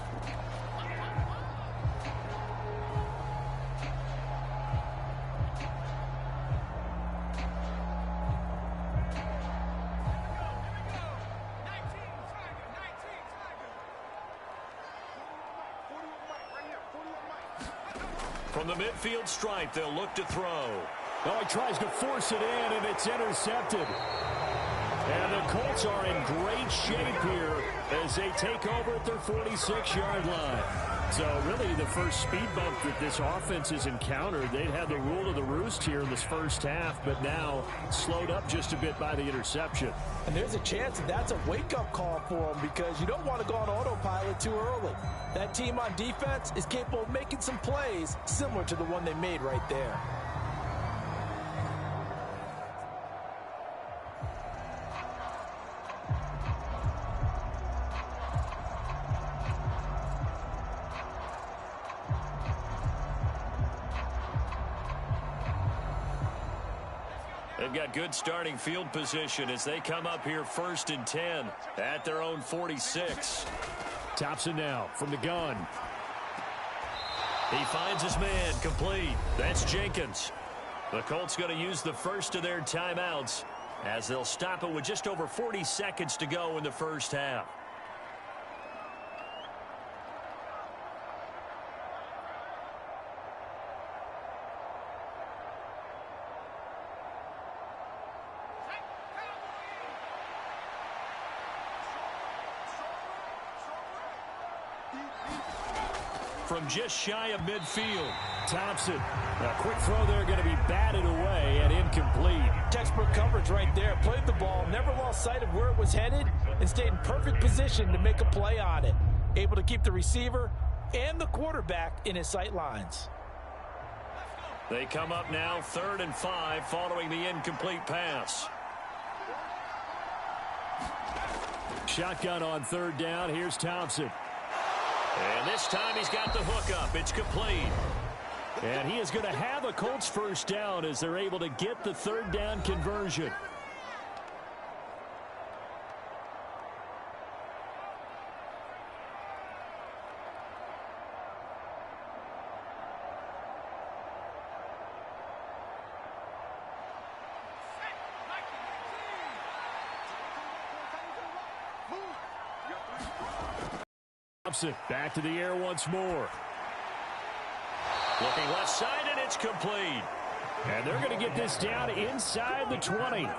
S2: From the midfield stripe, they'll look to throw.
S4: Oh, he tries to force it in, and it's intercepted. And the Colts are in great shape here as they take over at their 46-yard line. So really the first speed bump that this offense has encountered. They'd had the rule of the roost here in this first half, but now slowed up just a bit by the interception.
S3: And there's a chance that that's a wake-up call for them because you don't want to go on autopilot too early. That team on defense is capable of making some plays similar to the one they made right there.
S2: They've got good starting field position as they come up here 1st and 10 at their own 46.
S4: Thompson now from the gun.
S2: He finds his man complete. That's Jenkins. The Colts going to use the first of their timeouts as they'll stop it with just over 40 seconds to go in the first half. From just shy of midfield,
S4: Thompson. A quick throw there going to be batted away and incomplete.
S3: Textbook coverage right there. Played the ball, never lost sight of where it was headed, and stayed in perfect position to make a play on it. able to keep the receiver and the quarterback in his sight lines.
S2: They come up now 3rd and 5 following the incomplete pass.
S4: Shotgun on 3rd down. Here's Thompson.
S2: And this time he's got the hook up. It's complete.
S4: And he is going to have a Colts first down as they're able to get the 3rd down conversion. Back to the air once more.
S2: Looking left side, and it's complete.
S4: And they're going to get this down inside the 20.
S3: And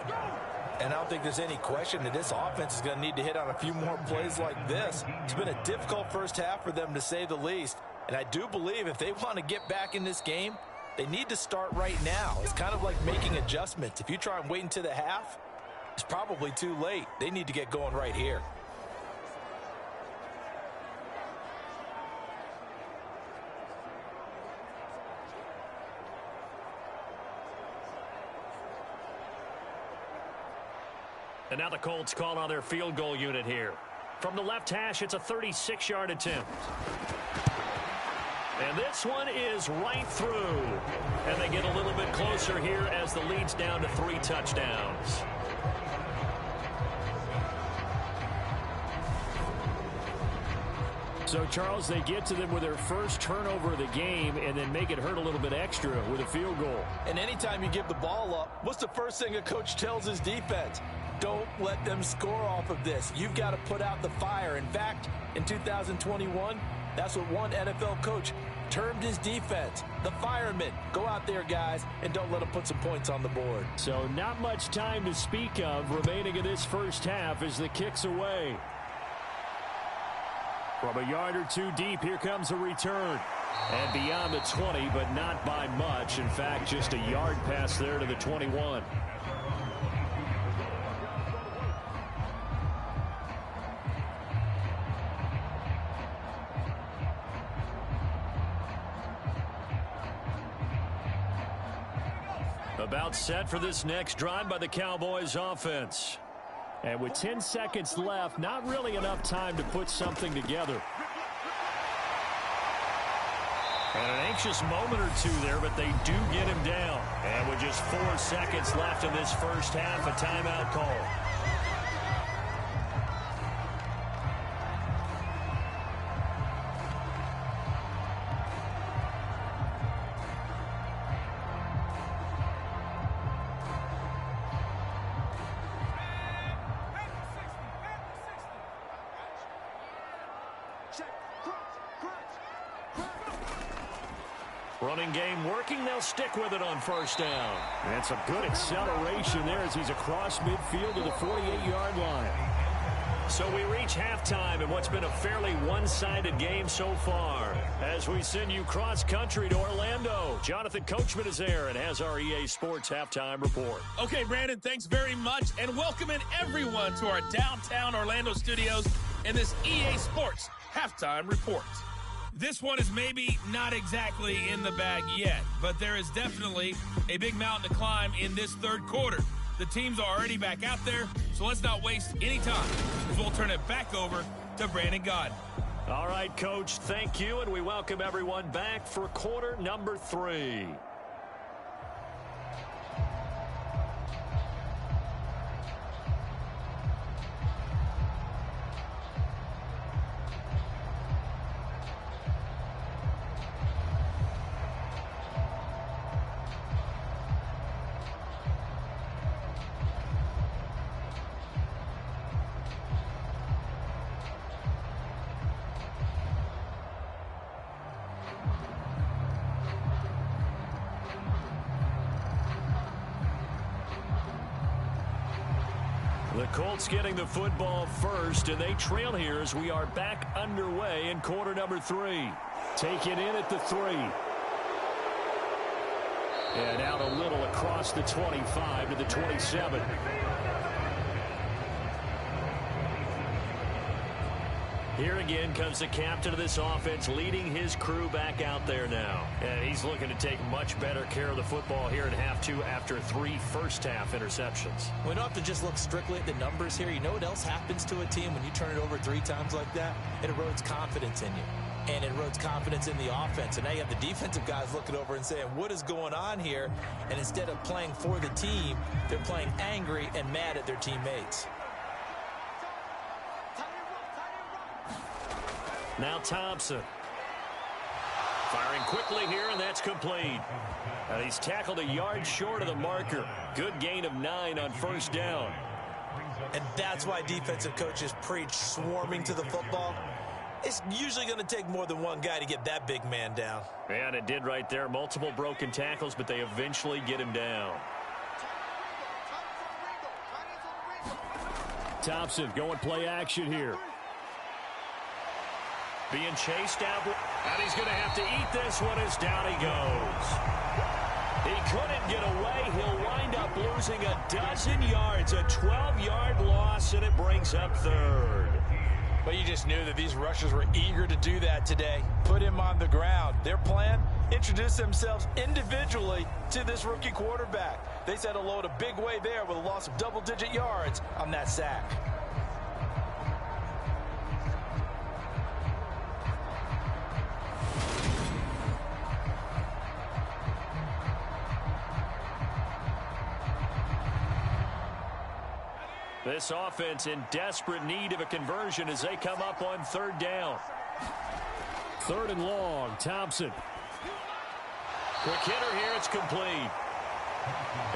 S3: I don't think there's any question that this offense is going to need to hit on a few more plays like this. It's been a difficult first half for them, to say the least. And I do believe if they want to get back in this game, they need to start right now. It's kind of like making adjustments. If you try and wait until the half, it's probably too late. They need to get going right here.
S2: And now the Colts call on their field goal unit here. From the left hash, it's a 36-yard attempt. And this one is right through. And they get a little bit closer here as the lead's down to 3 touchdowns.
S4: So, Charles, they get to them with their first turnover of the game and then make it hurt a little bit extra with a field goal.
S3: And anytime you give the ball up, what's the first thing a coach tells his defense? Don't let them score off of this. You've got to put out the fire. In fact, in 2021, that's what one NFL coach termed his defense, the firemen. Go out there, guys, and don't let them put some points on the board.
S4: So not much time to speak of remaining in this first half as the kick's away. From a yard or two deep, here comes a return. And beyond the 20, but not by much. In fact, just a yard pass there to the 21.
S2: About set for this next drive by the Cowboys offense.
S4: And with 10 seconds left, not really enough time to put something together.
S2: And an anxious moment or two there, but they do get him down. And with just 4 seconds left in this first half, a timeout call. Running game working. They'll stick with it on first down.
S4: And some good acceleration there as he's across midfield to the 48-yard line.
S2: So we reach halftime in what's been a fairly one-sided game so far. As we send you cross-country to Orlando, Jonathan Coachman is there and has our EA Sports halftime report.
S5: Okay, Brandon, thanks very much, and welcoming everyone to our downtown Orlando studios in this EA Sports halftime report. This one is maybe not exactly in the bag yet, but there is definitely a big mountain to climb in this third quarter. The teams are already back out there, so let's not waste any time, as we'll turn it back over to Brandon Gaudin.
S2: All right, Coach, thank you, and we welcome everyone back for quarter number 3. The Colts getting the football first, and they trail here as we are back underway in quarter number 3.
S4: Taken in at the 3. And out a little across the 25 to the 27. Here again comes the captain of this offense, leading his crew back out there now. And he's looking to take much better care of the football here in half two after 3 first-half interceptions.
S3: We don't have to just look strictly at the numbers here. You know what else happens to a team when you turn it over 3 times like that? It erodes confidence in you. And it erodes confidence in the offense. And now you have the defensive guys looking over and saying, what is going on here? And instead of playing for the team, they're playing angry and mad at their teammates.
S4: Now Thompson. Firing quickly here, and that's complete. And he's tackled a yard short of the marker. Good gain of 9 on first down.
S3: And that's why defensive coaches preach swarming to the football. It's usually going to take more than one guy to get that big man down.
S4: And it did right there. Multiple broken tackles, but they eventually get him down. Thompson going play action here. Being chased down, and he's going to have to eat this one as down he goes. He couldn't get away. He'll wind up losing a dozen yards, a 12-yard loss, and it brings up third.
S3: But you just knew that these rushers were eager to do that today. Put him on the ground. Their plan, introduce themselves individually to this rookie quarterback. They said hello in a big way there with a loss of double-digit yards on that sack.
S4: This offense in desperate need of a conversion as they come up on third down. 3rd and long, Thompson. Quick hitter here, it's complete.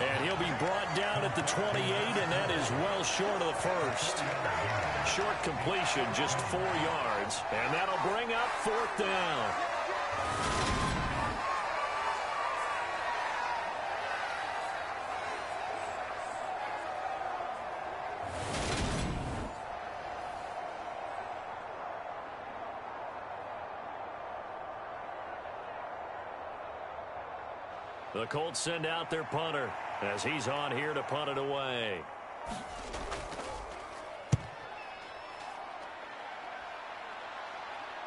S4: And he'll be brought down at the 28, and that is well short of the first. Short completion, just 4 yards, and that'll bring up 4th down. The Colts send out their punter as he's on here to punt it away.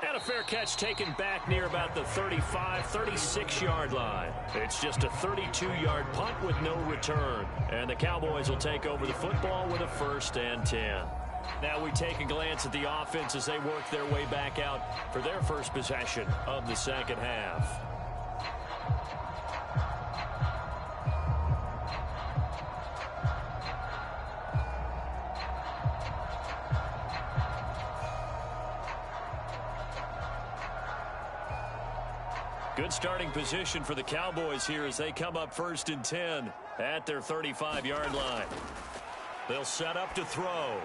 S4: And a fair catch taken back near about the 35, 36-yard line. It's just a 32-yard punt with no return. And the Cowboys will take over the football with a 1st and 10. Now we take a glance at the offense as they work their way back out for their first possession of the second half. Good starting position for the Cowboys here as they come up 1st and 10 at their 35-yard line. They'll set up to throw.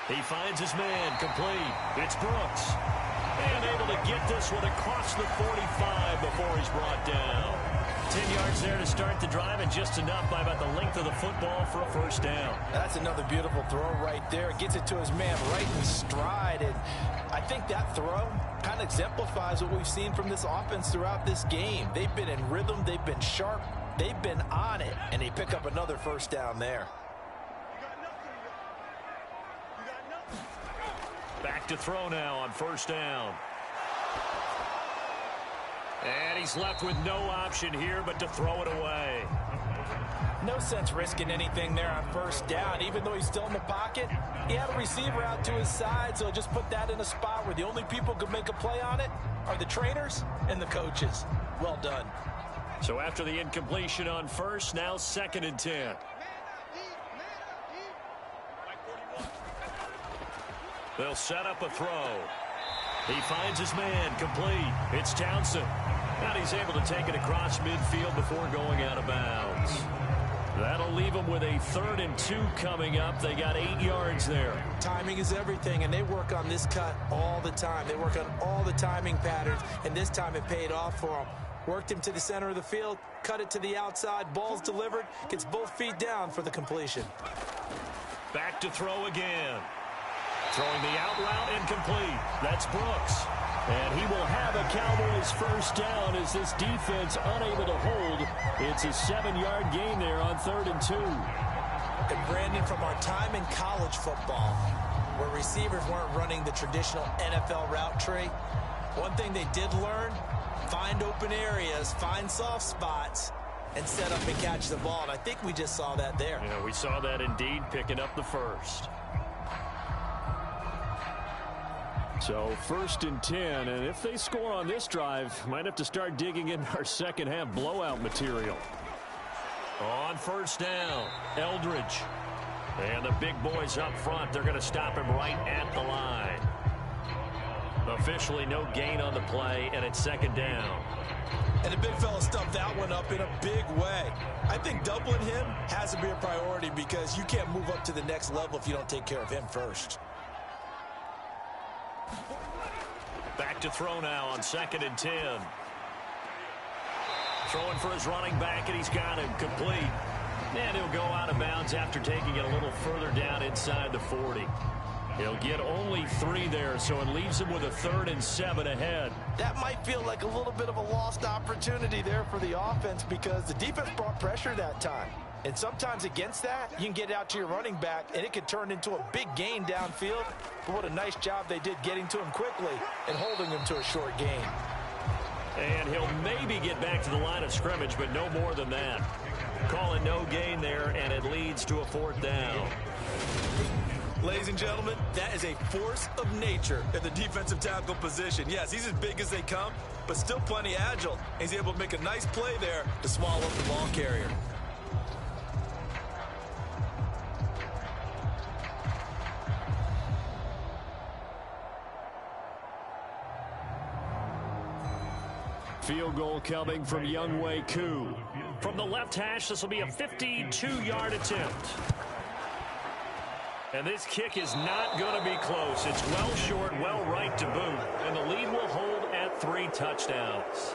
S4: He finds his man, complete. It's Brooks. And able to get this one across the 45 before he's brought down. 10 yards there to start the drive, and just enough by about the length of the football for a 1st down.
S3: That's another beautiful throw right there. Gets it to his man right in stride. And I think that throw kind of exemplifies what we've seen from this offense throughout this game. They've been in rhythm. They've been sharp. They've been on it. And they pick up another 1st down there.
S4: Back to throw now on 1st down. And he's left with no option here but to throw it away.
S3: No sense risking anything there on 1st down. Even though he's still in the pocket, he had a receiver out to his side, so just put that in a spot where the only people who can make a play on it are the trainers and the coaches. Well done.
S4: So after the incompletion on 1st, now 2nd and 10. They'll set up a throw. He finds his man, complete. It's Townsend. And he's able to take it across midfield before going out of bounds. That'll leave them with a 3rd and 2 coming up. They got 8 yards there.
S3: Timing is everything, and they work on this cut all the time. They work on all the timing patterns, and this time it paid off for them. Worked him to the center of the field, cut it to the outside, ball's delivered, gets both feet down for the completion.
S4: Back to throw again. Throwing the out route, incomplete. That's Brooks. And he will have a Cowboys 1st down as this defense unable to hold. It's a 7-yard gain there on 3rd and 2.
S3: And Brandon, from our time in college football, where receivers weren't running the traditional NFL route tree. One thing they did learn, find open areas, find soft spots, and set up and catch the ball. And I think we just saw that there.
S4: Yeah, we saw that indeed, picking up the first. So 1st and 10, and if they score on this drive, might have to start digging in our second half blowout material. On 1st down, Eldridge. And the big boys up front, they're going to stop him right at the line. Officially no gain on the play, and it's 2nd down.
S3: And the big fella stuffed that one up in a big way. I think doubling him has to be a priority because you can't move up to the next level if you don't take care of him first.
S4: Back to throw now on 2nd and 10. Throwing for his running back, and he's got him complete. And he'll go out of bounds after taking it a little further down inside the 40. He'll get only 3 there, so it leaves him with a 3rd and 7 ahead.
S3: That might feel like a little bit of a lost opportunity there for the offense because the defense brought pressure that time. And sometimes against that, you can get out to your running back, and it could turn into a big gain downfield. But what a nice job they did getting to him quickly and holding him to a short gain.
S4: And he'll maybe get back to the line of scrimmage, but no more than that. Calling no gain there, and it leads to a 4th down.
S3: Ladies and gentlemen, that is a force of nature at the defensive tackle position. Yes, he's as big as they come, but still plenty agile. He's able to make a nice play there to swallow up the ball carrier.
S4: Field goal coming from Younghoe Koo. From the left hash, this will be a 52-yard attempt. And this kick is not going to be close. It's well short, well right to boot. And the lead will hold at 3 touchdowns.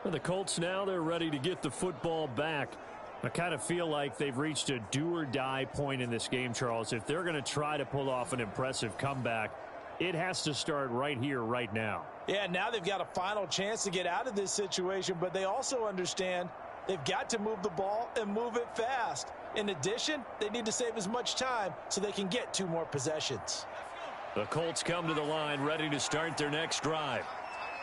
S4: The Colts now, they're ready to get the football back. I kind of feel like they've reached a do-or-die point in this game, Charles. If they're going to try to pull off an impressive comeback, it has to start right here, right now.
S3: Yeah, now they've got a final chance to get out of this situation, but they also understand they've got to move the ball and move it fast. In addition, they need to save as much time so they can get 2 more possessions.
S4: The Colts come to the line ready to start their next drive.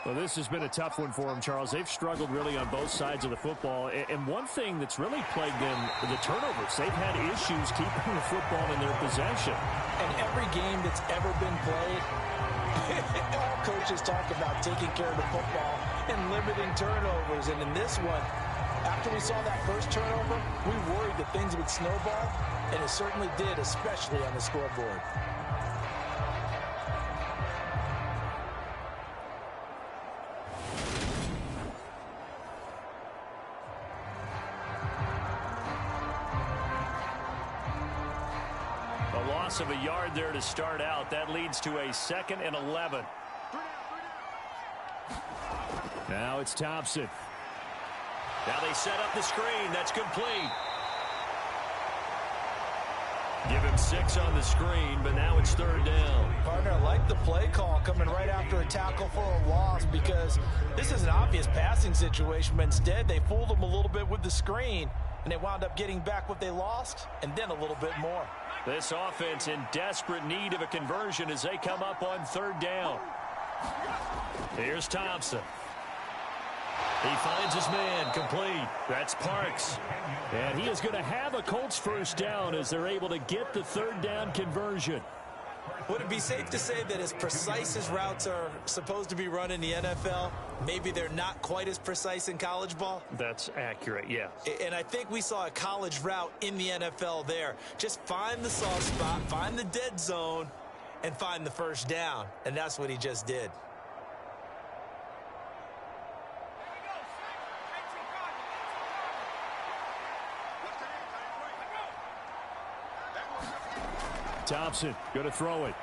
S4: Well, this has been a tough one for them, Charles. They've struggled really on both sides of the football. And one thing that's really plagued them, the turnovers. They've had issues keeping the football in their possession.
S3: And every game that's ever been played, all coaches talk about taking care of the football and limiting turnovers. And in this one, after we saw that first turnover, we worried that things would snowball, and it certainly did, especially on the scoreboard.
S4: Of a yard there to start out. That leads to a 2nd and 11. Now it's Thompson. Now they set up the screen. That's complete. Give him 6 on the screen, but now it's 3rd down.
S3: Partner, I like the play call coming right after a tackle for a loss because this is an obvious passing situation, but instead they fooled them a little bit with the screen, and they wound up getting back what they lost and then a little bit more.
S4: This offense in desperate need of a conversion as they come up on 3rd down. Here's Thompson. He finds his man complete. That's Parks. And he is going to have a Colts 1st down as they're able to get the 3rd down conversion.
S3: Would it be safe to say that as precise as routes are supposed to be run in the NFL, maybe they're not quite as precise in college ball?
S4: That's accurate, yes.
S3: And I think we saw a college route in the NFL there. Just find the soft spot, find the dead zone, and find the 1st down. And that's what he just did.
S4: Thompson going to throw it.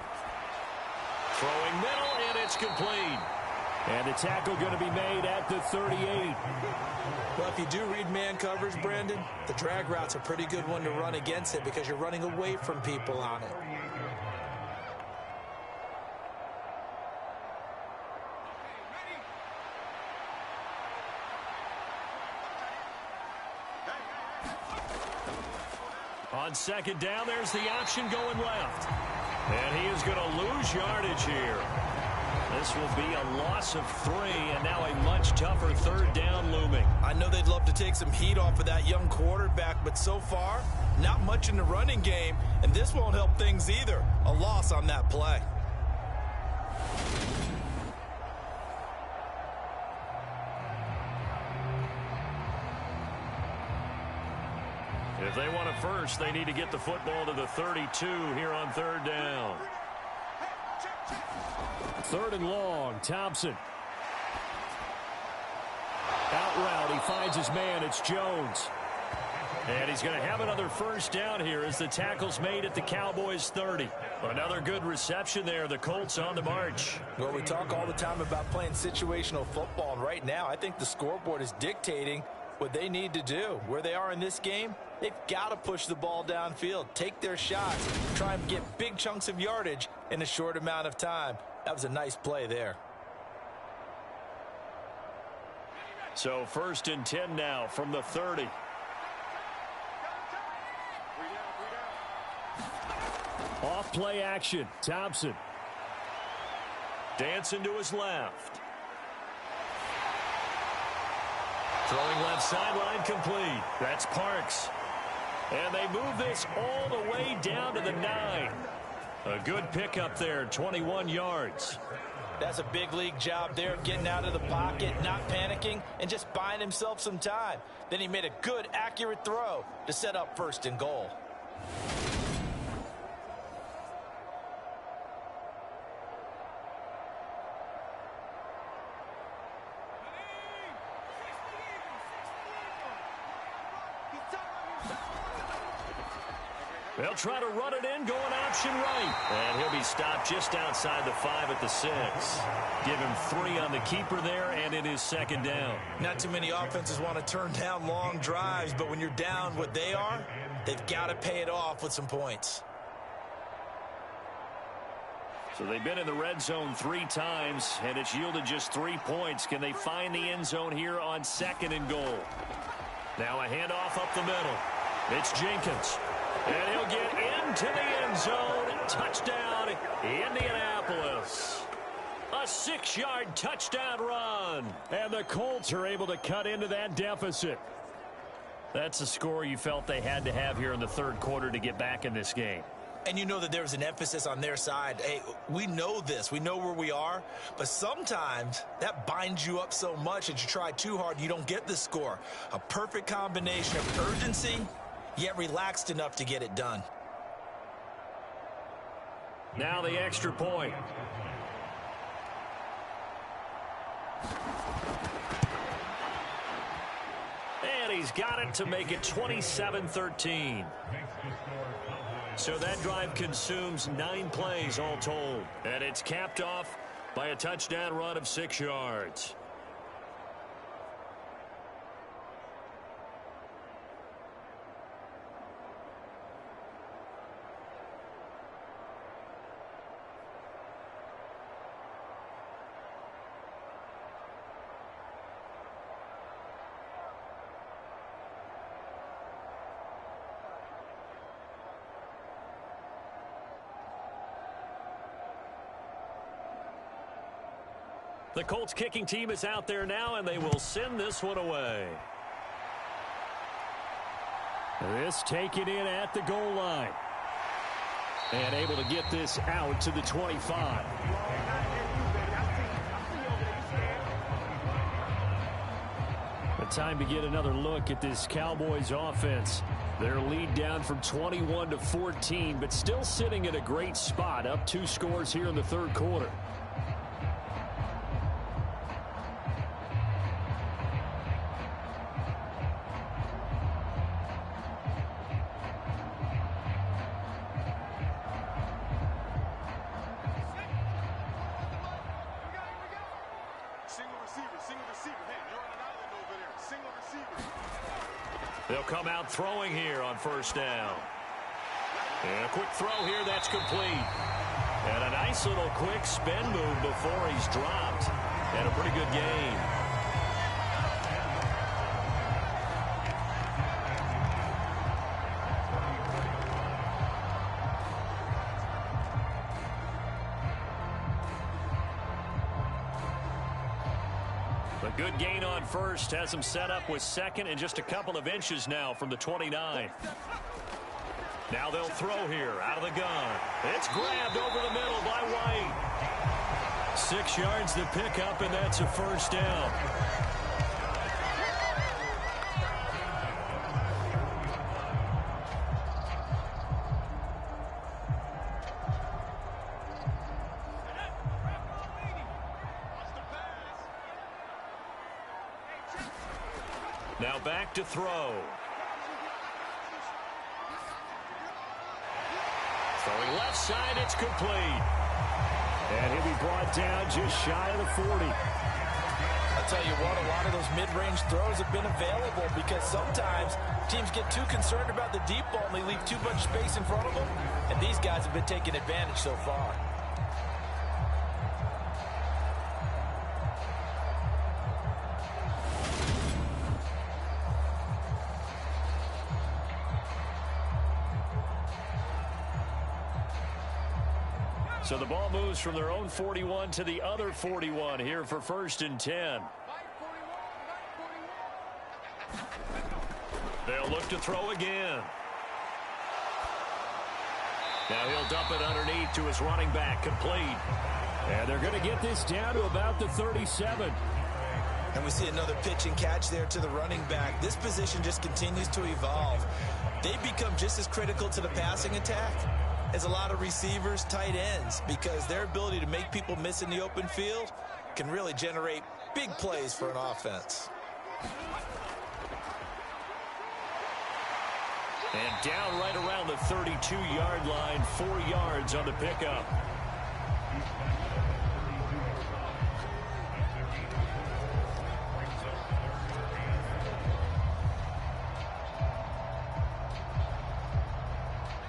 S4: Throwing middle, and it's complete. And the tackle going to be made at the 38.
S3: Well, if you do read man coverage, Brandon, the drag route's a pretty good one to run against it because you're running away from people on it.
S2: On second down, there's the option going left. And he is going to lose yardage here. This will be a loss of 3, and now a much tougher third down looming.
S3: I know they'd love to take some heat off of that young quarterback, but so far, not much in the running game, and this won't help things either. A loss on that play.
S2: If they want it first, they need to get the football to the 32 here on third down.
S4: Third and long, Thompson. Out route, he finds his man, it's Jones.
S2: And he's going to have another first down here as the tackle's made at the Cowboys 30. Another good reception there, the Colts on the march.
S3: Well, we talk all the time about playing situational football, and right now I think the scoreboard is dictating what they need to do. Where they are in this game, they've got to push the ball downfield, take their shots, try and get big chunks of yardage in a short amount of time. That was a nice play there.
S2: So first and 10 now from the 30.
S4: Off play action, Thompson.
S2: Dancing to his left. Throwing left sideline complete. That's Parks. And they move this all the way down to the 9. A good pickup there, 21 yards.
S3: That's a big league job there, getting out of the pocket, not panicking, and just buying himself some time. Then he made a good, accurate throw to set up first and goal.
S2: They'll try to run it in, going option right. And he'll be stopped just outside the 5 at the 6. Give him 3 on the keeper there, and it is second down.
S3: Not too many offenses want to turn down long drives, but when you're down what they are, they've got to pay it off with some points.
S2: So they've been in the red zone 3 times, and it's yielded just 3 points. Can they find the end zone here on second and goal? Now a handoff up the middle. It's Jenkins. And he'll get into the end zone. Touchdown, Indianapolis. A 6-yard touchdown run.
S4: And the Colts are able to cut into that deficit.
S2: That's a score you felt they had to have here in the third quarter to get back in this game.
S3: And you know that there's an emphasis on their side. Hey, we know this. We know where we are. But sometimes that binds you up so much that you try too hard, you don't get the score. A perfect combination of urgency, yet relaxed enough to get it done.
S2: Now the extra point. And he's got it to make it 27-13. So that drive consumes 9 plays all told. And it's capped off by a touchdown run of 6 yards. The Colts kicking team is out there now, and they will send this one away.
S4: This taken in at the goal line. And able to get this out to the 25. The time to get another look at this Cowboys offense. Their lead down from 21-14, but still sitting at a great spot, up 2 scores here in the third quarter.
S2: They'll come out throwing here on first down. And a quick throw here, that's complete. And a nice little quick spin move before he's dropped. And a pretty good game.
S4: A good gain on first has him set up with second and just a couple of inches now from the 29. Now they'll throw here out of the gun. It's grabbed over the middle by White. 6 yards to pick up, and that's a first down. Now back to throw. Throwing left side, it's complete. And he'll be brought down just shy of the 40.
S3: I'll tell you what, a lot of those mid-range throws have been available because sometimes teams get too concerned about the deep ball and they leave too much space in front of them. And these guys have been taking advantage so far.
S4: So the ball moves from their own 41 to the other 41 here for 1st and 10. They'll look to throw again. Now he'll dump it underneath to his running back, complete. And they're going to get this down to about the 37.
S3: And we see another pitch and catch there to the running back. This position just continues to evolve. They become just as critical to the passing attack as a lot of receivers, tight ends, because their ability to make people miss in the open field can really generate big plays for an offense.
S4: And down right around the 32-yard line, 4 yards on the pickup.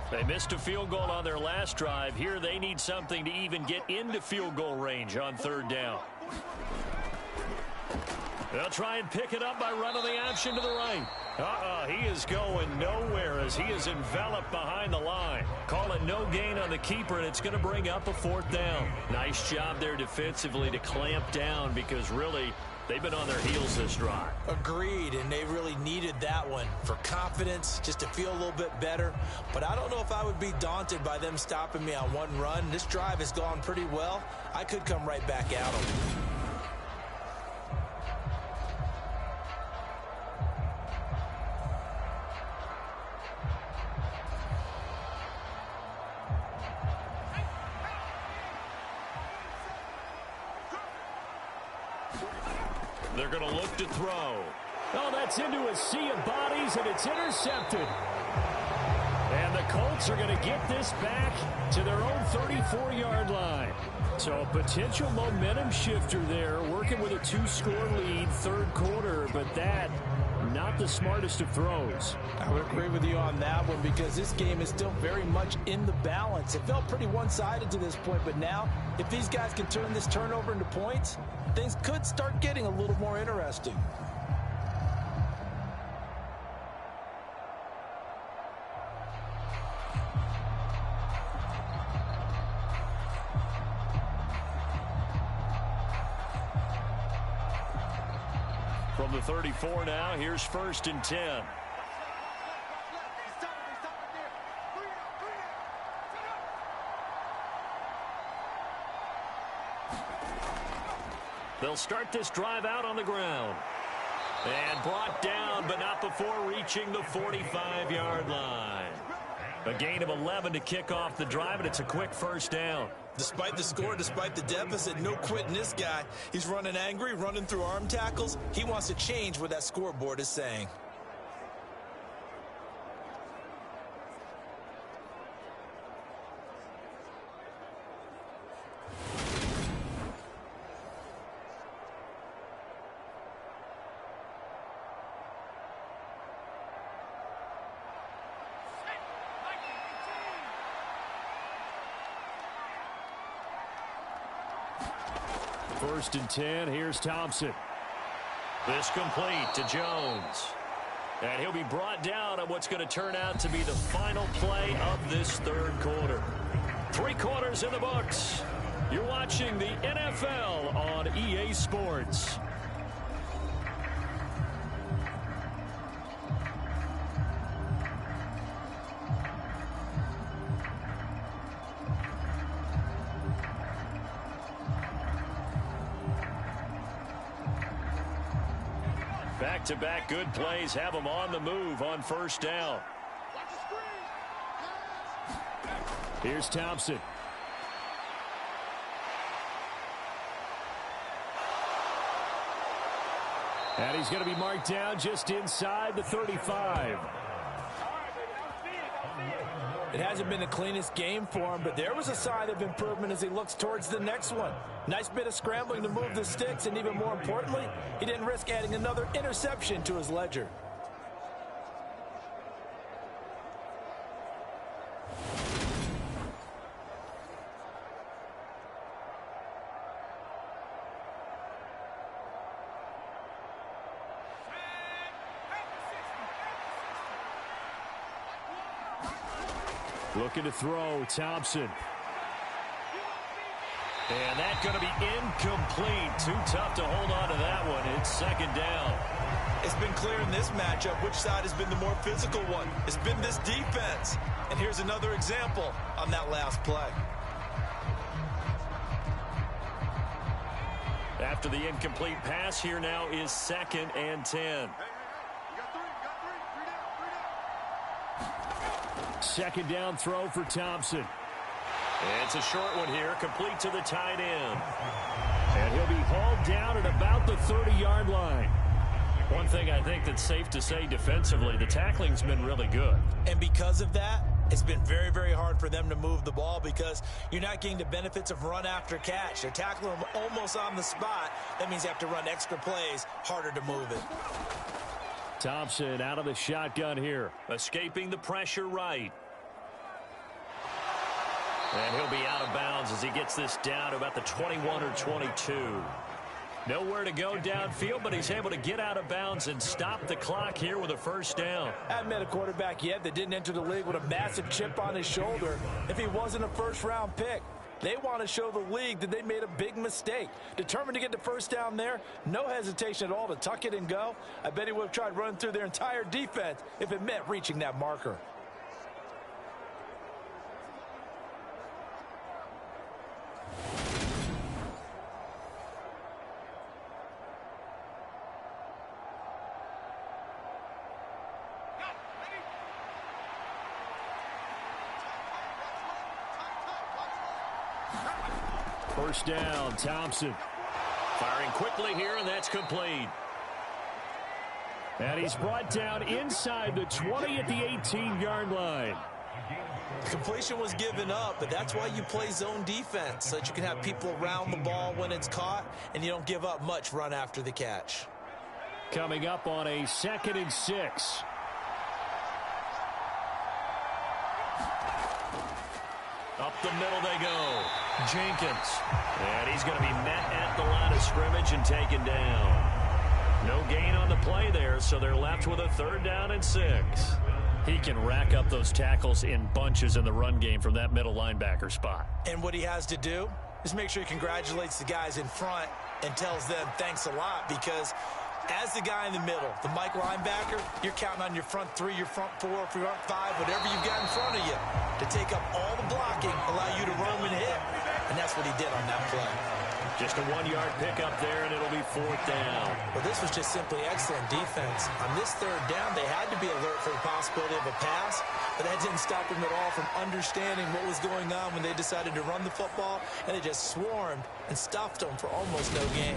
S4: They missed a field goal on their last drive. Here they need something to even get into field goal range on 3rd down. They'll try and pick it up by running the option to the right. He is going nowhere as he is enveloped behind the line. Call it no gain on the keeper, and it's going to bring up a 4th down. Nice job there defensively to clamp down because really they've been on their heels this drive.
S3: Agreed, and they really needed that one for confidence, just to feel a little bit better. But I don't know if I would be daunted by them stopping me on one run. This drive has gone pretty well. I could come right back at them.
S4: They're going to look to throw. Oh, that's into a sea of bodies, and it's intercepted. And the Colts are going to get this back to their own 34-yard line. So a potential momentum shifter there, working with a 2-score lead, 3rd quarter, but that, not the smartest of throws.
S3: I would agree with you on that one because this game is still very much in the balance. It felt pretty one-sided to this point, but now if these guys can turn this turnover into points, things could start getting a little more interesting.
S4: From the 34 now, here's 1st and 10. They'll start this drive out on the ground. And brought down, but not before reaching the 45-yard line. A gain of 11 to kick off the drive, and it's a quick 1st down.
S3: Despite the score, despite the deficit, no quitting this guy. He's running angry, running through arm tackles. He wants to change what that scoreboard is saying.
S4: First and 10, here's Thompson. This complete to Jones. And he'll be brought down on what's going to turn out to be the final play of this 3rd quarter. 3 quarters in the books. You're watching the NFL on EA Sports. Back-to-back good plays have them on the move on first down. Here's Thompson. And he's going to be marked down just inside the 35.
S3: It hasn't been the cleanest game for him, but there was a sign of improvement as he looks towards the next one. Nice bit of scrambling to move the sticks, and even more importantly, he didn't risk adding another interception to his ledger.
S4: Looking to throw, Thompson. And that's going to be incomplete. Too tough to hold on to that one. It's second down.
S3: It's been clear in this matchup which side has been the more physical one. It's been this defense. And here's another example on that last play.
S4: After the incomplete pass, here now is 2nd and 10. Second down throw for Thompson. And it's a short one here, complete to the tight end. And he'll be hauled down at about the 30-yard line. One thing I think that's safe to say defensively, the tackling's been really good.
S3: And because of that, it's been very, very hard for them to move the ball because you're not getting the benefits of run after catch. They're tackling them almost on the spot. That means you have to run extra plays, harder to move it.
S4: Thompson out of the shotgun here, escaping the pressure right. And he'll be out of bounds as he gets this down to about the 21 or 22. Nowhere to go downfield, but he's able to get out of bounds and stop the clock here with a first down.
S3: I haven't met a quarterback yet that didn't enter the league with a massive chip on his shoulder if he wasn't a first-round pick. They want to show the league that they made a big mistake. Determined to get the first down there, no hesitation at all to tuck it and go. I bet he would have tried running through their entire defense if it meant reaching that marker.
S4: First down, Thompson. Firing quickly here, and that's complete. And he's brought down inside the 20 at the 18-yard line.
S3: Completion was given up, but that's why you play zone defense, so that you can have people around the ball when it's caught, and you don't give up much run after the catch.
S4: Coming up on a 2nd and 6. Up the middle they go. Jenkins. And he's going to be met at the line of scrimmage and taken down. No gain on the play there, so they're left with a 3rd down and 6. He can rack up those tackles in bunches in the run game from that middle linebacker spot.
S3: And what he has to do is make sure he congratulates the guys in front and tells them thanks a lot, because as the guy in the middle, the Mike linebacker, you're counting on your front 3, your front 4, front 5, whatever you've got in front of you to take up all the blocking, allow you to roam and hit. And that's what he did on that play.
S4: Just a 1-yard pickup there, and it'll be 4th down.
S3: Well, this was just simply excellent defense. On this 3rd down, they had to be alert for the possibility of a pass, but that didn't stop them at all from understanding what was going on when they decided to run the football, and they just swarmed and stuffed them for almost no gain.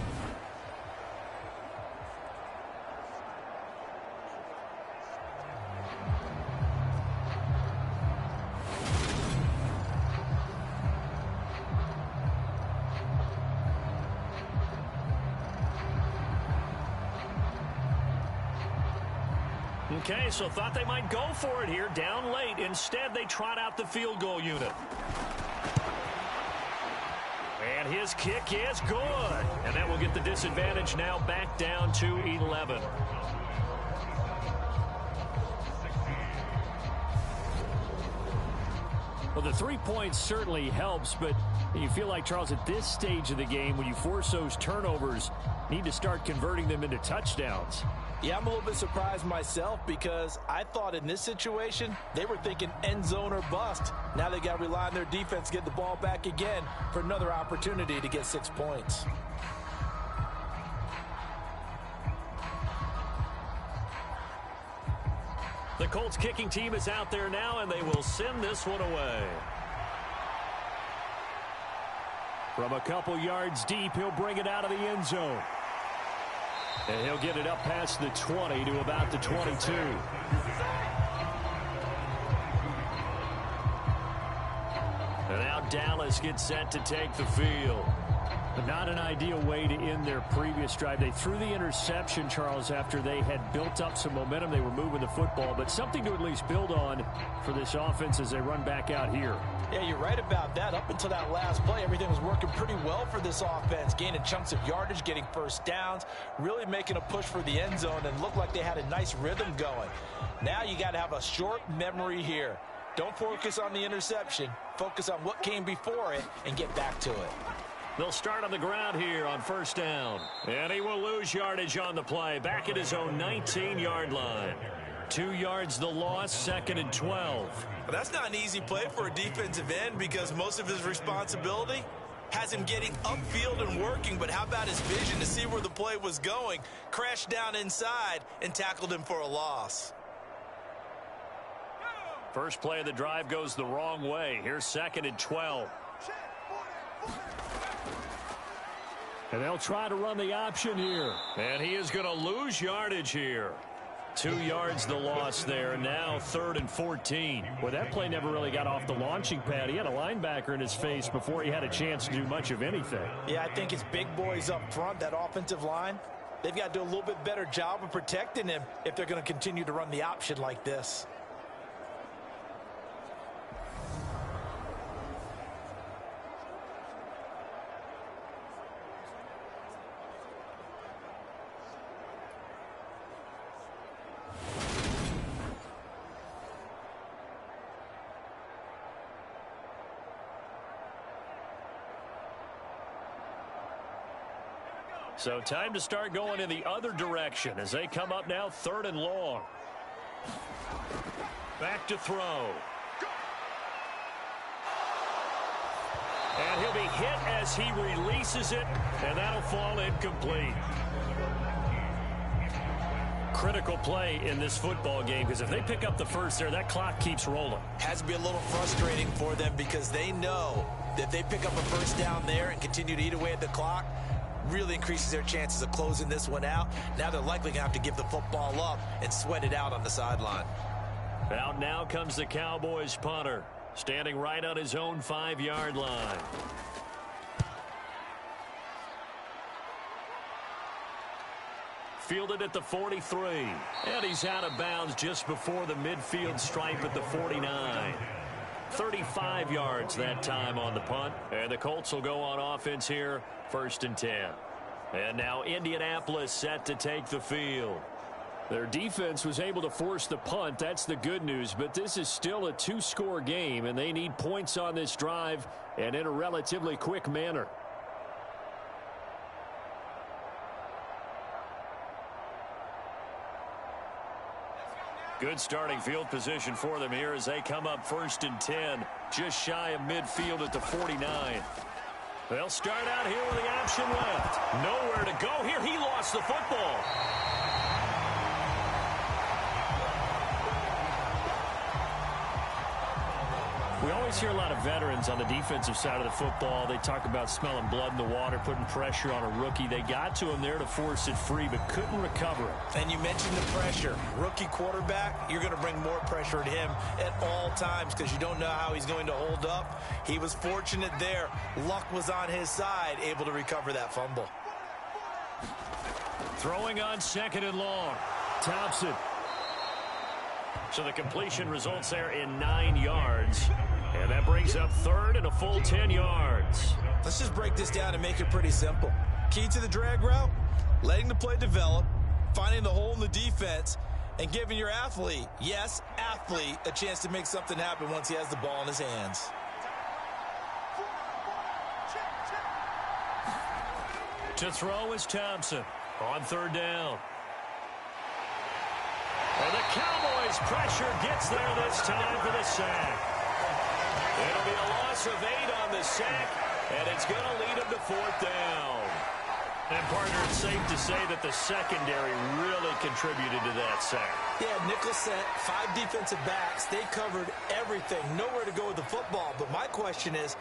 S4: Okay, so thought they might go for it here, down late. Instead, they trot out the field goal unit. And his kick is good. And that will get the disadvantage now back down to 11. Well, the 3 points certainly helps, but you feel like, Charles, at this stage of the game, when you force those turnovers, need to start converting them into touchdowns.
S3: Yeah, I'm a little bit surprised myself because I thought in this situation they were thinking end zone or bust. Now they got to rely on their defense, get the ball back again for another opportunity to get 6 points.
S4: Colts kicking team is out there now, and they will send this one away. From a couple yards deep, he'll bring it out of the end zone. And he'll get it up past the 20 to about the 22. And now Dallas gets set to take the field. But not an ideal way to end their previous drive. They threw the interception, Charles, after they had built up some momentum. They were moving the football, but something to at least build on for this offense as they run back out here.
S3: Yeah, you're right about that. Up until that last play, everything was working pretty well for this offense, gaining chunks of yardage, getting first downs, really making a push for the end zone, and looked like they had a nice rhythm going. Now you got to have a short memory here. Don't focus on the interception. Focus on what came before it and get back to it.
S4: They'll start on the ground here on first down. And he will lose yardage on the play. Back at his own 19-yard line. 2 yards the loss, 2nd and 12.
S3: Well, that's not an easy play for a defensive end because most of his responsibility has him getting upfield and working. But how about his vision to see where the play was going? Crashed down inside and tackled him for a loss.
S4: First play of the drive goes the wrong way. Here's 2nd and 12. And they'll try to run the option here. And he is going to lose yardage here. 2 yards the loss there. Now 3rd and 14. Well, that play never really got off the launching pad. He had a linebacker in his face before he had a chance to do much of anything.
S3: Yeah, I think it's big boys up front, that offensive line. They've got to do a little bit better job of protecting him if they're going to continue to run the option like this.
S4: So time to start going in the other direction as they come up now 3rd and long. Back to throw. And he'll be hit as he releases it, and that'll fall incomplete. Critical play in this football game because if they pick up the first there, that clock keeps rolling.
S3: Has to be a little frustrating for them because they know that if they pick up a first down there and continue to eat away at the clock, really increases their chances of closing this one out. Now they're likely going to have to give the football up and sweat it out on the sideline.
S4: Out now comes the Cowboys punter, standing right on his own 5-yard line. Fielded at the 43. And he's out of bounds just before the midfield stripe at the 49. 35 yards that time on the punt. And the Colts will go on offense here, 1st and 10. And now Indianapolis set to take the field. Their defense was able to force the punt. That's the good news. But this is still a 2-score game, and they need points on this drive and in a relatively quick manner. Good starting field position for them here as they come up 1st and 10, just shy of midfield at the 49. They'll start out here with the option left. Nowhere to go here. He lost the football. We always hear a lot of veterans on the defensive side of the football. They talk about smelling blood in the water, putting pressure on a rookie. They got to him there to force it free, but couldn't recover it.
S3: And you mentioned the pressure. Rookie quarterback, you're going to bring more pressure at him at all times because you don't know how he's going to hold up. He was fortunate there. Luck was on his side, able to recover that fumble.
S4: Throwing on 2nd and long. Thompson. So the completion results there in 9 yards. And that brings up 3rd and a full 10 yards.
S3: Let's just break this down and make it pretty simple. Key to the drag route, letting the play develop, finding the hole in the defense, and giving your athlete, yes, athlete, a chance to make something happen once he has the ball in his hands.
S4: To throw is Thompson on 3rd down. And the Cowboys pressure gets there this time for the sack. It'll be a loss of 8 on the sack, and it's going to lead them to 4th down. And, partner, it's safe to say that the secondary really contributed to that sack.
S3: Yeah, nickel set, 5 defensive backs. They covered everything. Nowhere to go with the football. But my question is,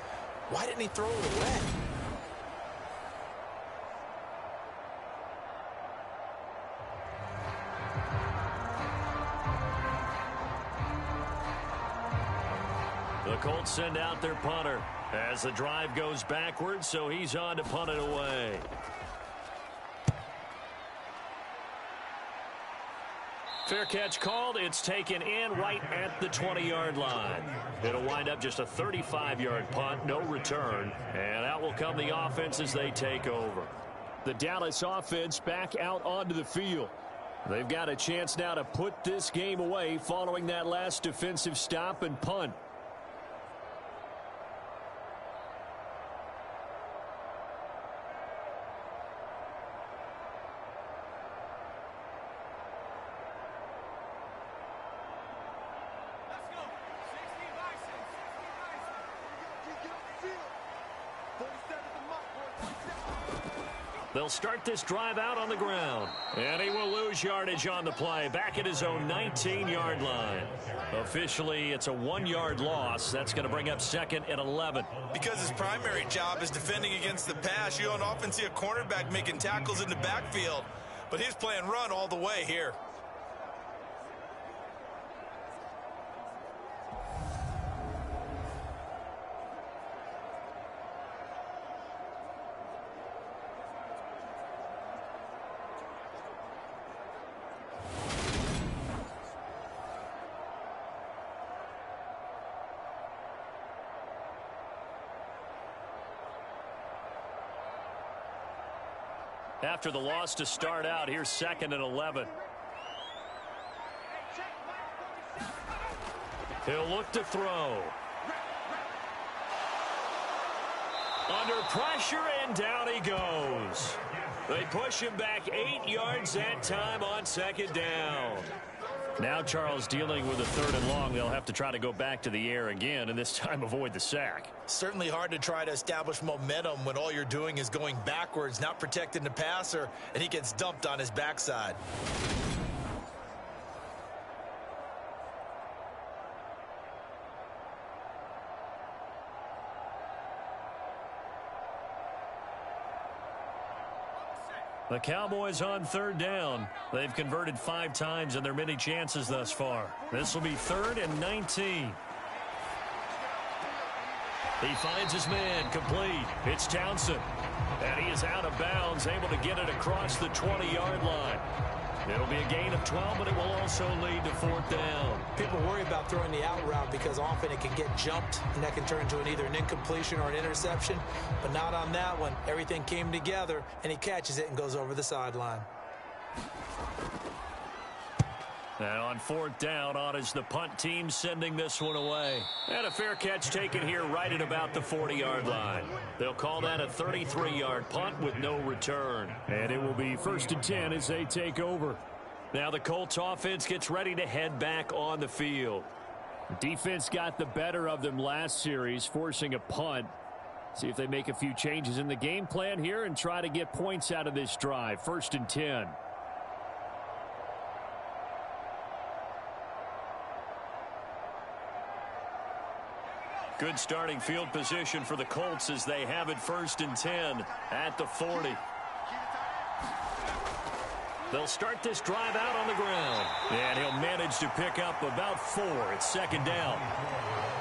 S3: why didn't he throw it away?
S4: The Colts send out their punter as the drive goes backwards, so he's on to punt it away. Fair catch called. It's taken in right at the 20-yard line. It'll wind up just a 35-yard punt, no return. And out will come the offense as they take over.
S2: The Dallas offense back out onto the field. They've got a chance now to put this game away following that last defensive stop and punt.
S4: They'll start this drive out on the ground. And he will lose yardage on the play. Back at his own 19-yard line. Officially, it's a 1-yard loss. That's going to bring up 2nd and 11.
S6: Because his primary job is defending against the pass, you don't often see a cornerback making tackles in the backfield. But he's playing run all the way here.
S4: After the loss to start out, here's 2nd and 11. He'll look to throw. Under pressure, and down he goes. They push him back 8 yards that time on 2nd down. Now Charles dealing with a 3rd and long. They'll have to try to go back to the air again, and this time avoid the sack.
S3: Certainly hard to try to establish momentum when all you're doing is going backwards, not protecting the passer, and he gets dumped on his backside.
S4: The Cowboys on 3rd down. They've converted 5 times in their many chances thus far. This will be 3rd and 19. He finds his man complete. It's Townsend. And he is out of bounds, able to get it across the 20-yard line. It'll be a gain of 12, but it will also lead to 4th down.
S3: People worry about throwing the out route because often it can get jumped, and that can turn into either an incompletion or an interception. But not on that one. Everything came together, and he catches it and goes over the sideline.
S4: And on 4th down, on is the punt team sending this one away. And a fair catch taken here right at about the 40-yard line. They'll call that a 33-yard punt with no return.
S2: And it will be 1st and 10 as they take over.
S4: Now the Colts offense gets ready to head back on the field.
S2: Defense got the better of them last series, forcing a punt. See if they make a few changes in the game plan here and try to get points out of this drive. 1st and 10.
S4: Good starting field position for the Colts as they have it 1st and 10 at the 40. They'll start this drive out on the ground. And he'll manage to pick up about 4. It's 2nd down.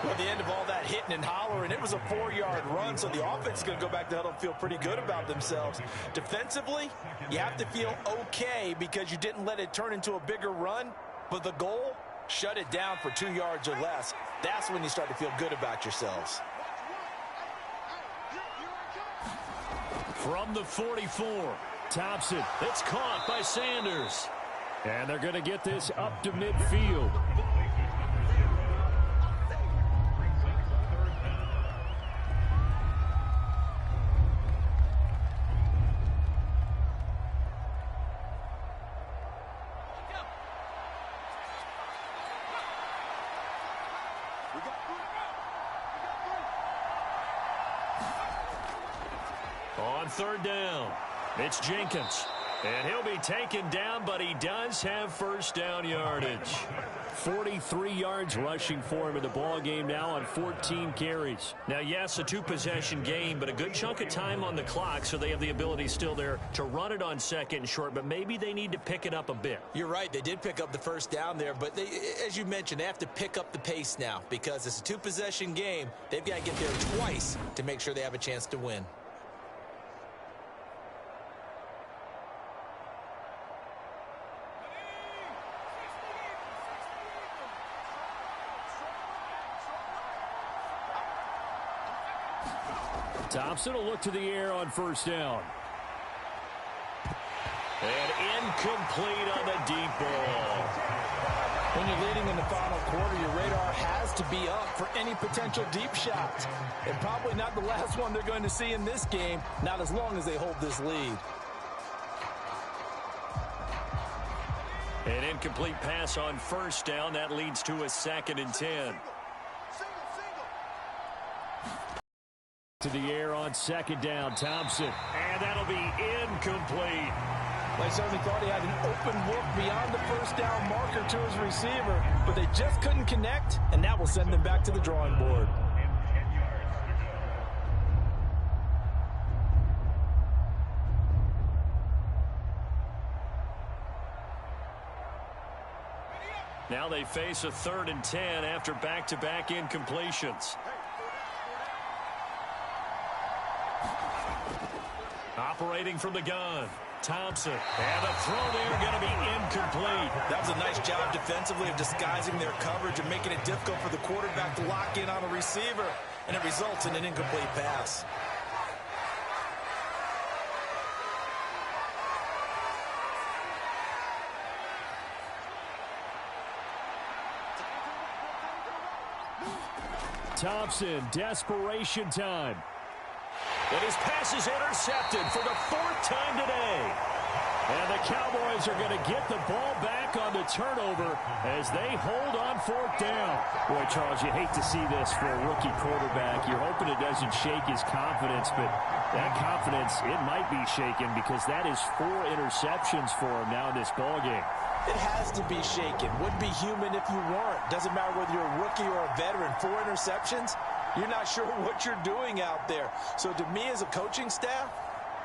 S3: Well, at the end of all that hitting and hollering, it was a 4-yard run, so the offense is going to go back to huddle and feel pretty good about themselves. Defensively, you have to feel okay because you didn't let it turn into a bigger run, but the goal, shut it down for 2 yards or less. That's when you start to feel good about yourselves.
S2: From the 44, Thompson. It's caught by Sanders. And they're going to get this up to midfield.
S4: On 3rd down,
S2: It's Jenkins. And he'll be taken down, but he does have first down yardage. 43 yards rushing for him in the ball game now on 14 carries. Now, yes, a two-possession game, but a good chunk of time on the clock, so they have the ability still there to run it on second and short, but maybe they need to pick it up a bit.
S3: You're right. They did pick up the first down there, but they, as you mentioned, they have to pick up the pace now because it's a two-possession game. They've got to get there twice to make sure they have a chance to win.
S2: Thompson will look to the air on first down. And incomplete on the deep ball.
S3: When you're leading in the final quarter, your radar has to be up for any potential deep shots. And probably not the last one they're going to see in this game, not as long as they hold this lead.
S2: An incomplete pass on first down. That leads to a 2nd and 10. To the air on 2nd down, Thompson. And that'll be incomplete.
S3: They certainly thought he had an open look beyond the first down marker to his receiver, but they just couldn't connect, and that will send them back to the drawing board.
S2: Now they face a 3rd and 10 after back-to-back incompletions. Operating from the gun, Thompson. And the throw there going to be incomplete.
S3: That was a nice job defensively of disguising their coverage and making it difficult for the quarterback to lock in on a receiver. And it results in an incomplete pass.
S2: Thompson, desperation time. And his pass is intercepted for the 4th time today. And the Cowboys are going to get the ball back on the turnover as they hold on 4th down. Boy, Charles, you hate to see this for a rookie quarterback. You're hoping it doesn't shake his confidence, but that confidence, it might be shaken because that is 4 interceptions for him now in this ball game.
S3: It has to be shaken. Wouldn't be human if you weren't. Doesn't matter whether you're a rookie or a veteran. 4 interceptions, you're not sure what you're doing out there. So to me as a coaching staff,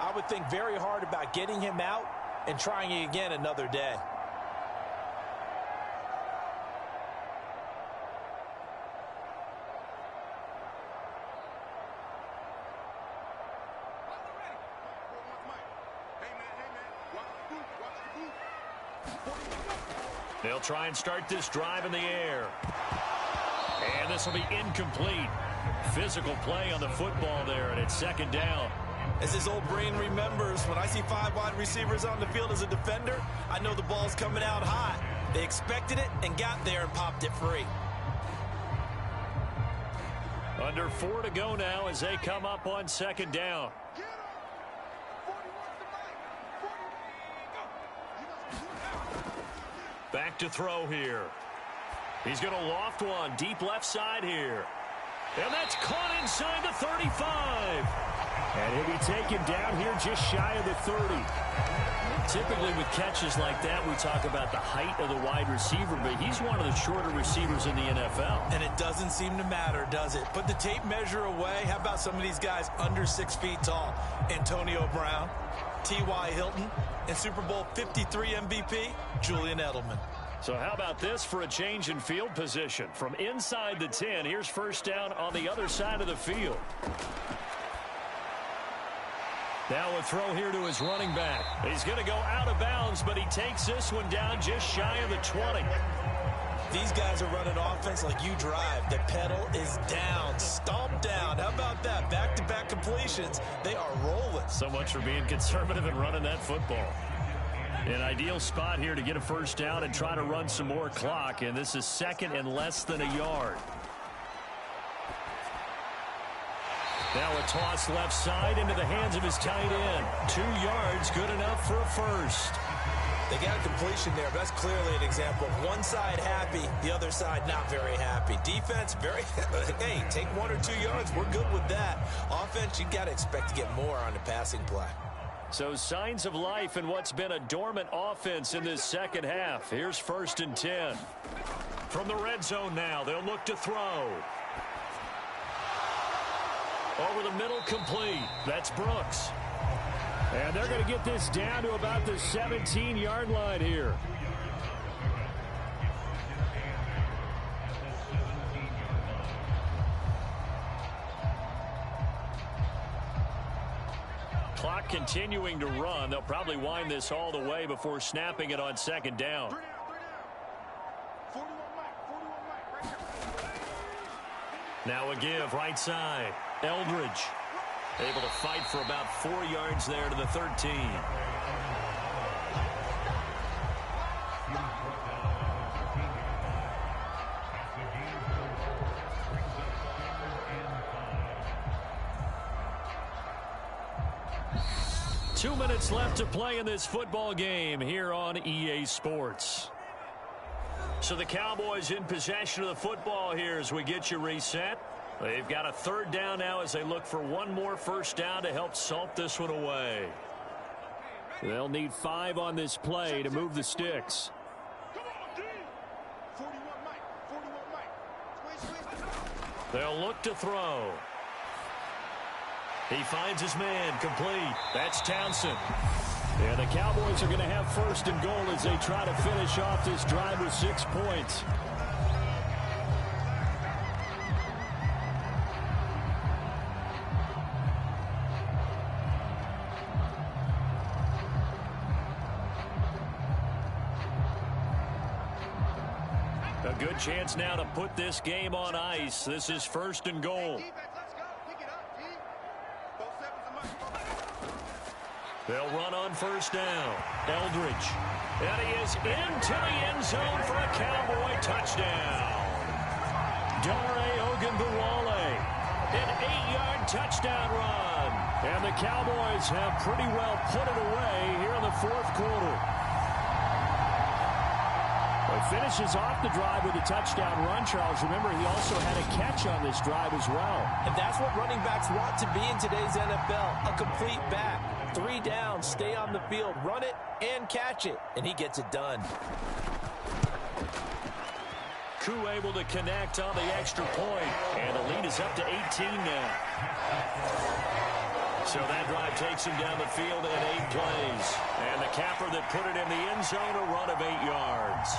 S3: I would think very hard about getting him out and trying it again another day.
S2: They'll try and start this drive in the air. And this will be incomplete. Physical play on the football there, and it's 2nd down.
S3: As his old brain remembers, when I see 5 wide receivers on the field as a defender, I know the ball's coming out hot. They expected it and got there and popped it free.
S2: Under 4 to go now as they come up on 2nd down. Back to throw here. He's going to loft one deep left side here. And that's caught inside the 35. And he'll be taken down here just shy of the 30. Typically with catches like that, we talk about the height of the wide receiver, but he's one of the shorter receivers in the NFL.
S3: And it doesn't seem to matter, does it? Put the tape measure away. How about some of these guys under 6 feet tall? Antonio Brown, T.Y. Hilton, and Super Bowl 53 MVP, Julian Edelman.
S2: So how about this for a change in field position? From inside the 10, here's first down on the other side of the field. Now a throw here to his running back. He's going to go out of bounds, but he takes this one down just shy of the 20.
S3: These guys are running offense like you drive. The pedal is down, stomped down. How about that? Back-to-back completions. They are rolling.
S2: So much for being conservative and running that football. An ideal spot here to get a first down and try to run some more clock, and this is 2nd and less than a yard. Now a toss left side into the hands of his tight end. 2 yards, good enough for a first.
S3: They got a completion there, but that's clearly an example of one side happy, the other side not very happy. Defense, very, hey, take 1 or 2 yards. We're good with that. Offense, you got to expect to get more on the passing play.
S4: So signs of life in what's been a dormant offense in this second half. Here's 1st and 10. From the red zone now, they'll look to throw. Over the middle, complete. That's Brooks. And they're going to get this down to about the 17-yard line here. Clock continuing to run. They'll probably wind this all the way before snapping it on 2nd down. Now a give right side. Eldridge able to fight for about 4 yards there to the 13. Two minutes left to play in this football game here on EA Sports. So the Cowboys in possession of the football here as we get you reset. They've got a 3rd down now as they look for one more 1st down to help salt this one away. They'll need 5 on this play to move the sticks. They'll look to throw. He finds his man, complete. That's Townsend. Yeah, the Cowboys are going to have 1st and goal as they try to finish off this drive with 6 points. A good chance now to put this game on ice. This is 1st and goal. They'll run on 1st down. Eldridge. And he is into the end zone for a Cowboy touchdown. Dare Ogunbowale. An 8-yard touchdown run. And the Cowboys have pretty well put it away here in the 4th quarter. He finishes off the drive with a touchdown run, Charles. Remember, he also had a catch on this drive as well.
S3: And that's what running backs want to be in today's NFL, a complete back. 3 down, stay on the field, run it, and catch it. And he gets it done.
S4: Koo able to connect on the extra point. And the lead is up to 18 now. So that drive takes him down the field in 8 plays. And the capper that put it in the end zone, a run of 8 yards.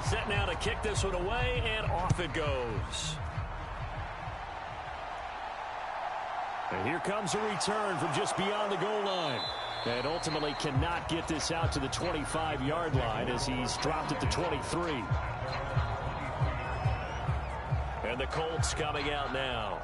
S4: Set now to kick this one away, and off it goes. And here comes a return from just beyond the goal line. And ultimately cannot get this out to the 25-yard line as he's dropped at the 23. And the Colts coming out now.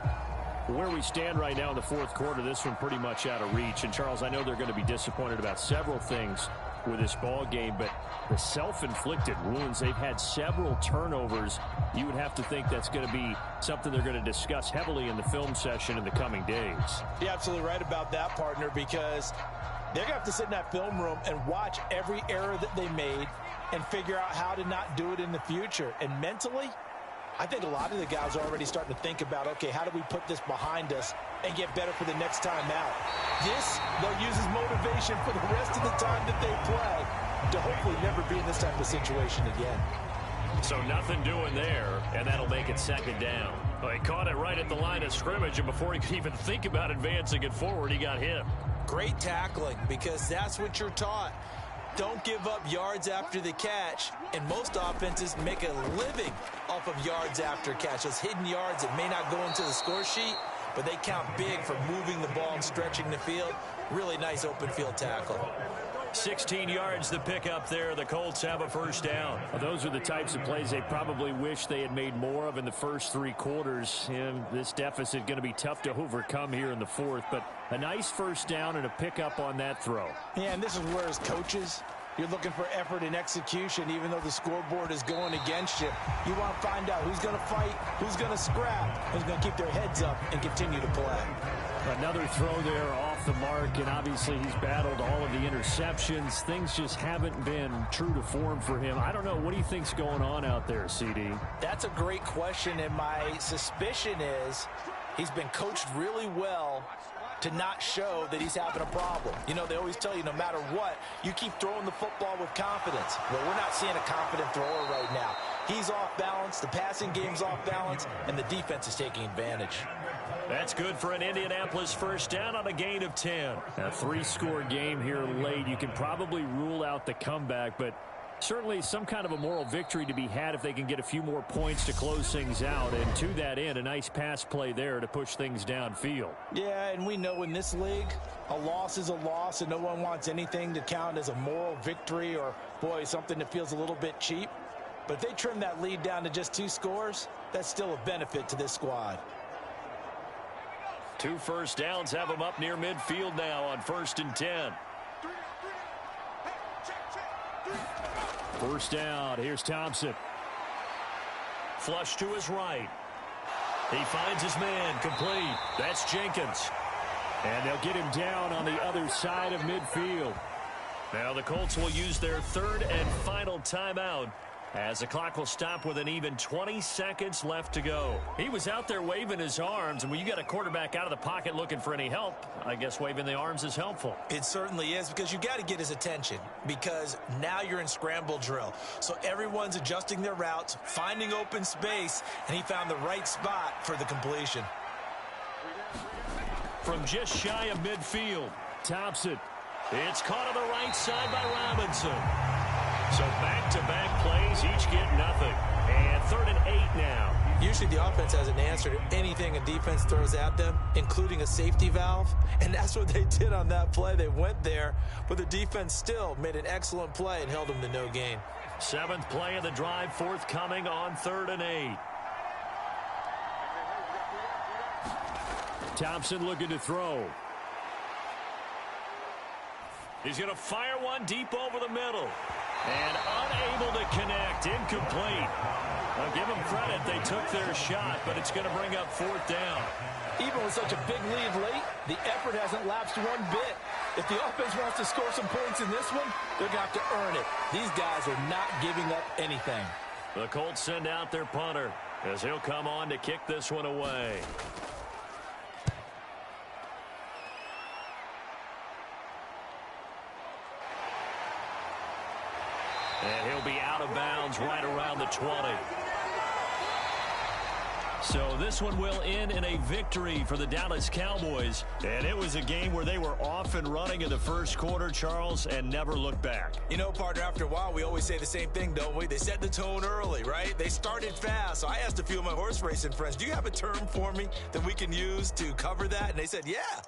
S4: Where we stand right now in the 4th quarter, this one pretty much out of reach. And, Charles, I know they're going to be disappointed about several things with this ball game, but the self-inflicted wounds, they've had several turnovers. You would have to think that's going to be something they're going to discuss heavily in the film session in the coming days.
S3: You're absolutely right about that, partner, because they're going to have to sit in that film room and watch every error that they made and figure out how to not do it in the future. And mentally, I think a lot of the guys are already starting to think about, okay, how do we put this behind us and get better for the next time out? This, they'll use as motivation for the rest of the time that they play to hopefully never be in this type of situation again.
S4: So nothing doing there, and that'll make it 2nd down. Well, he caught it right at the line of scrimmage, and before he could even think about advancing it forward, he got hit.
S3: Great tackling, because that's what you're taught. Don't give up yards after the catch, and most offenses make a living off of yards after catch. Those hidden yards that may not go into the score sheet, but they count big for moving the ball and stretching the field. Really nice open field tackle.
S4: 16 yards the pickup there. The Colts have a 1st down. Well, those are the types of plays they probably wish they had made more of in the first 3 quarters. And this deficit going to be tough to overcome here in the 4th. But a nice 1st down and a pickup on that throw.
S3: Yeah, and this is where as coaches, You're looking for effort and execution, even though the scoreboard is going against you. You want to find out who's going to fight, who's going to scrap, who's going to keep their heads up and continue to play.
S4: Another throw there off the mark, and obviously he's battled all of the interceptions. Things just haven't been true to form for him. I don't know. What do you think's going on out there, CD?
S3: That's a great question, and my suspicion is he's been coached really well to not show that he's having a problem. You know, they always tell you no matter what, you keep throwing the football with confidence. Well, we're not seeing a confident thrower right now. He's off balance, the passing game's off balance, and the defense is taking advantage.
S4: That's good for an Indianapolis first down on a gain of 10. A 3-score game here late. You can probably rule out the comeback, but certainly some kind of a moral victory to be had if they can get a few more points to close things out. And to that end, a nice pass play there to push things downfield.
S3: Yeah, and we know in this league, a loss is a loss, and no one wants anything to count as a moral victory or, boy, something that feels a little bit cheap. But if they trim that lead down to just 2 scores, that's still a benefit to this squad.
S4: 2 first downs have them up near midfield now on 1st and 10. First down, here's Thompson. Flush to his right. He finds his man, complete. That's Jenkins. And they'll get him down on the other side of midfield. Now the Colts will use their 3rd and final timeout as the clock will stop with an even 20 seconds left to go. He was out there waving his arms, and when you got a quarterback out of the pocket looking for any help, I guess waving the arms is helpful.
S3: It certainly is, because you got to get his attention, because now you're in scramble drill. So everyone's adjusting their routes, finding open space, and he found the right spot for the completion.
S4: From just shy of midfield, Thompson. It's caught on the right side by Robinson. So back-to-back plays, each get nothing. And 3rd and 8 now.
S3: Usually the offense has an answer to anything a defense throws at them, including a safety valve. And that's what they did on that play. They went there, but the defense still made an excellent play and held them to no gain.
S4: 7th play of the drive forthcoming on 3rd and 8. Thompson looking to throw. He's going to fire one deep over the middle. And unable to connect. Incomplete. I'll give them credit. They took their shot, but it's going to bring up 4th down.
S3: Even with such a big lead late, the effort hasn't lapsed one bit. If the offense wants to score some points in this one, they're going to have to earn it. These guys are not giving up anything.
S4: The Colts send out their punter as he'll come on to kick this one away. And he'll be out of bounds right around the 20. So this one will end in a victory for the Dallas Cowboys. And it was a game where they were off and running in the first quarter, Charles, and never looked back.
S6: You know, partner, after a while, we always say the same thing, don't we? They set the tone early, right? They started fast. So I asked a few of my horse racing friends, do you have a term for me that we can use to cover that? And they said, yeah.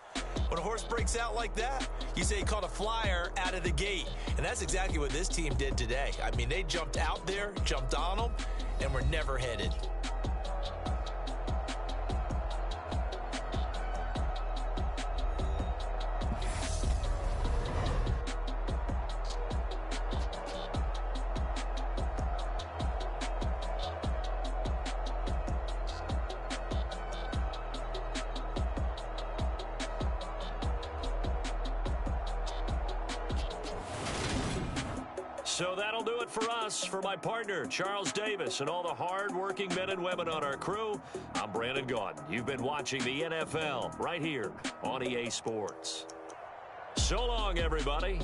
S6: When a horse breaks out like that, you say he caught a flyer out of the gate. And that's exactly what this team did today. I mean, they jumped out there, jumped on them, and were never headed.
S4: So that'll do it for us. For my partner, Charles Davis, and all the hard-working men and women on our crew, I'm Brandon Gaudin. You've been watching the NFL right here on EA Sports. So long, everybody.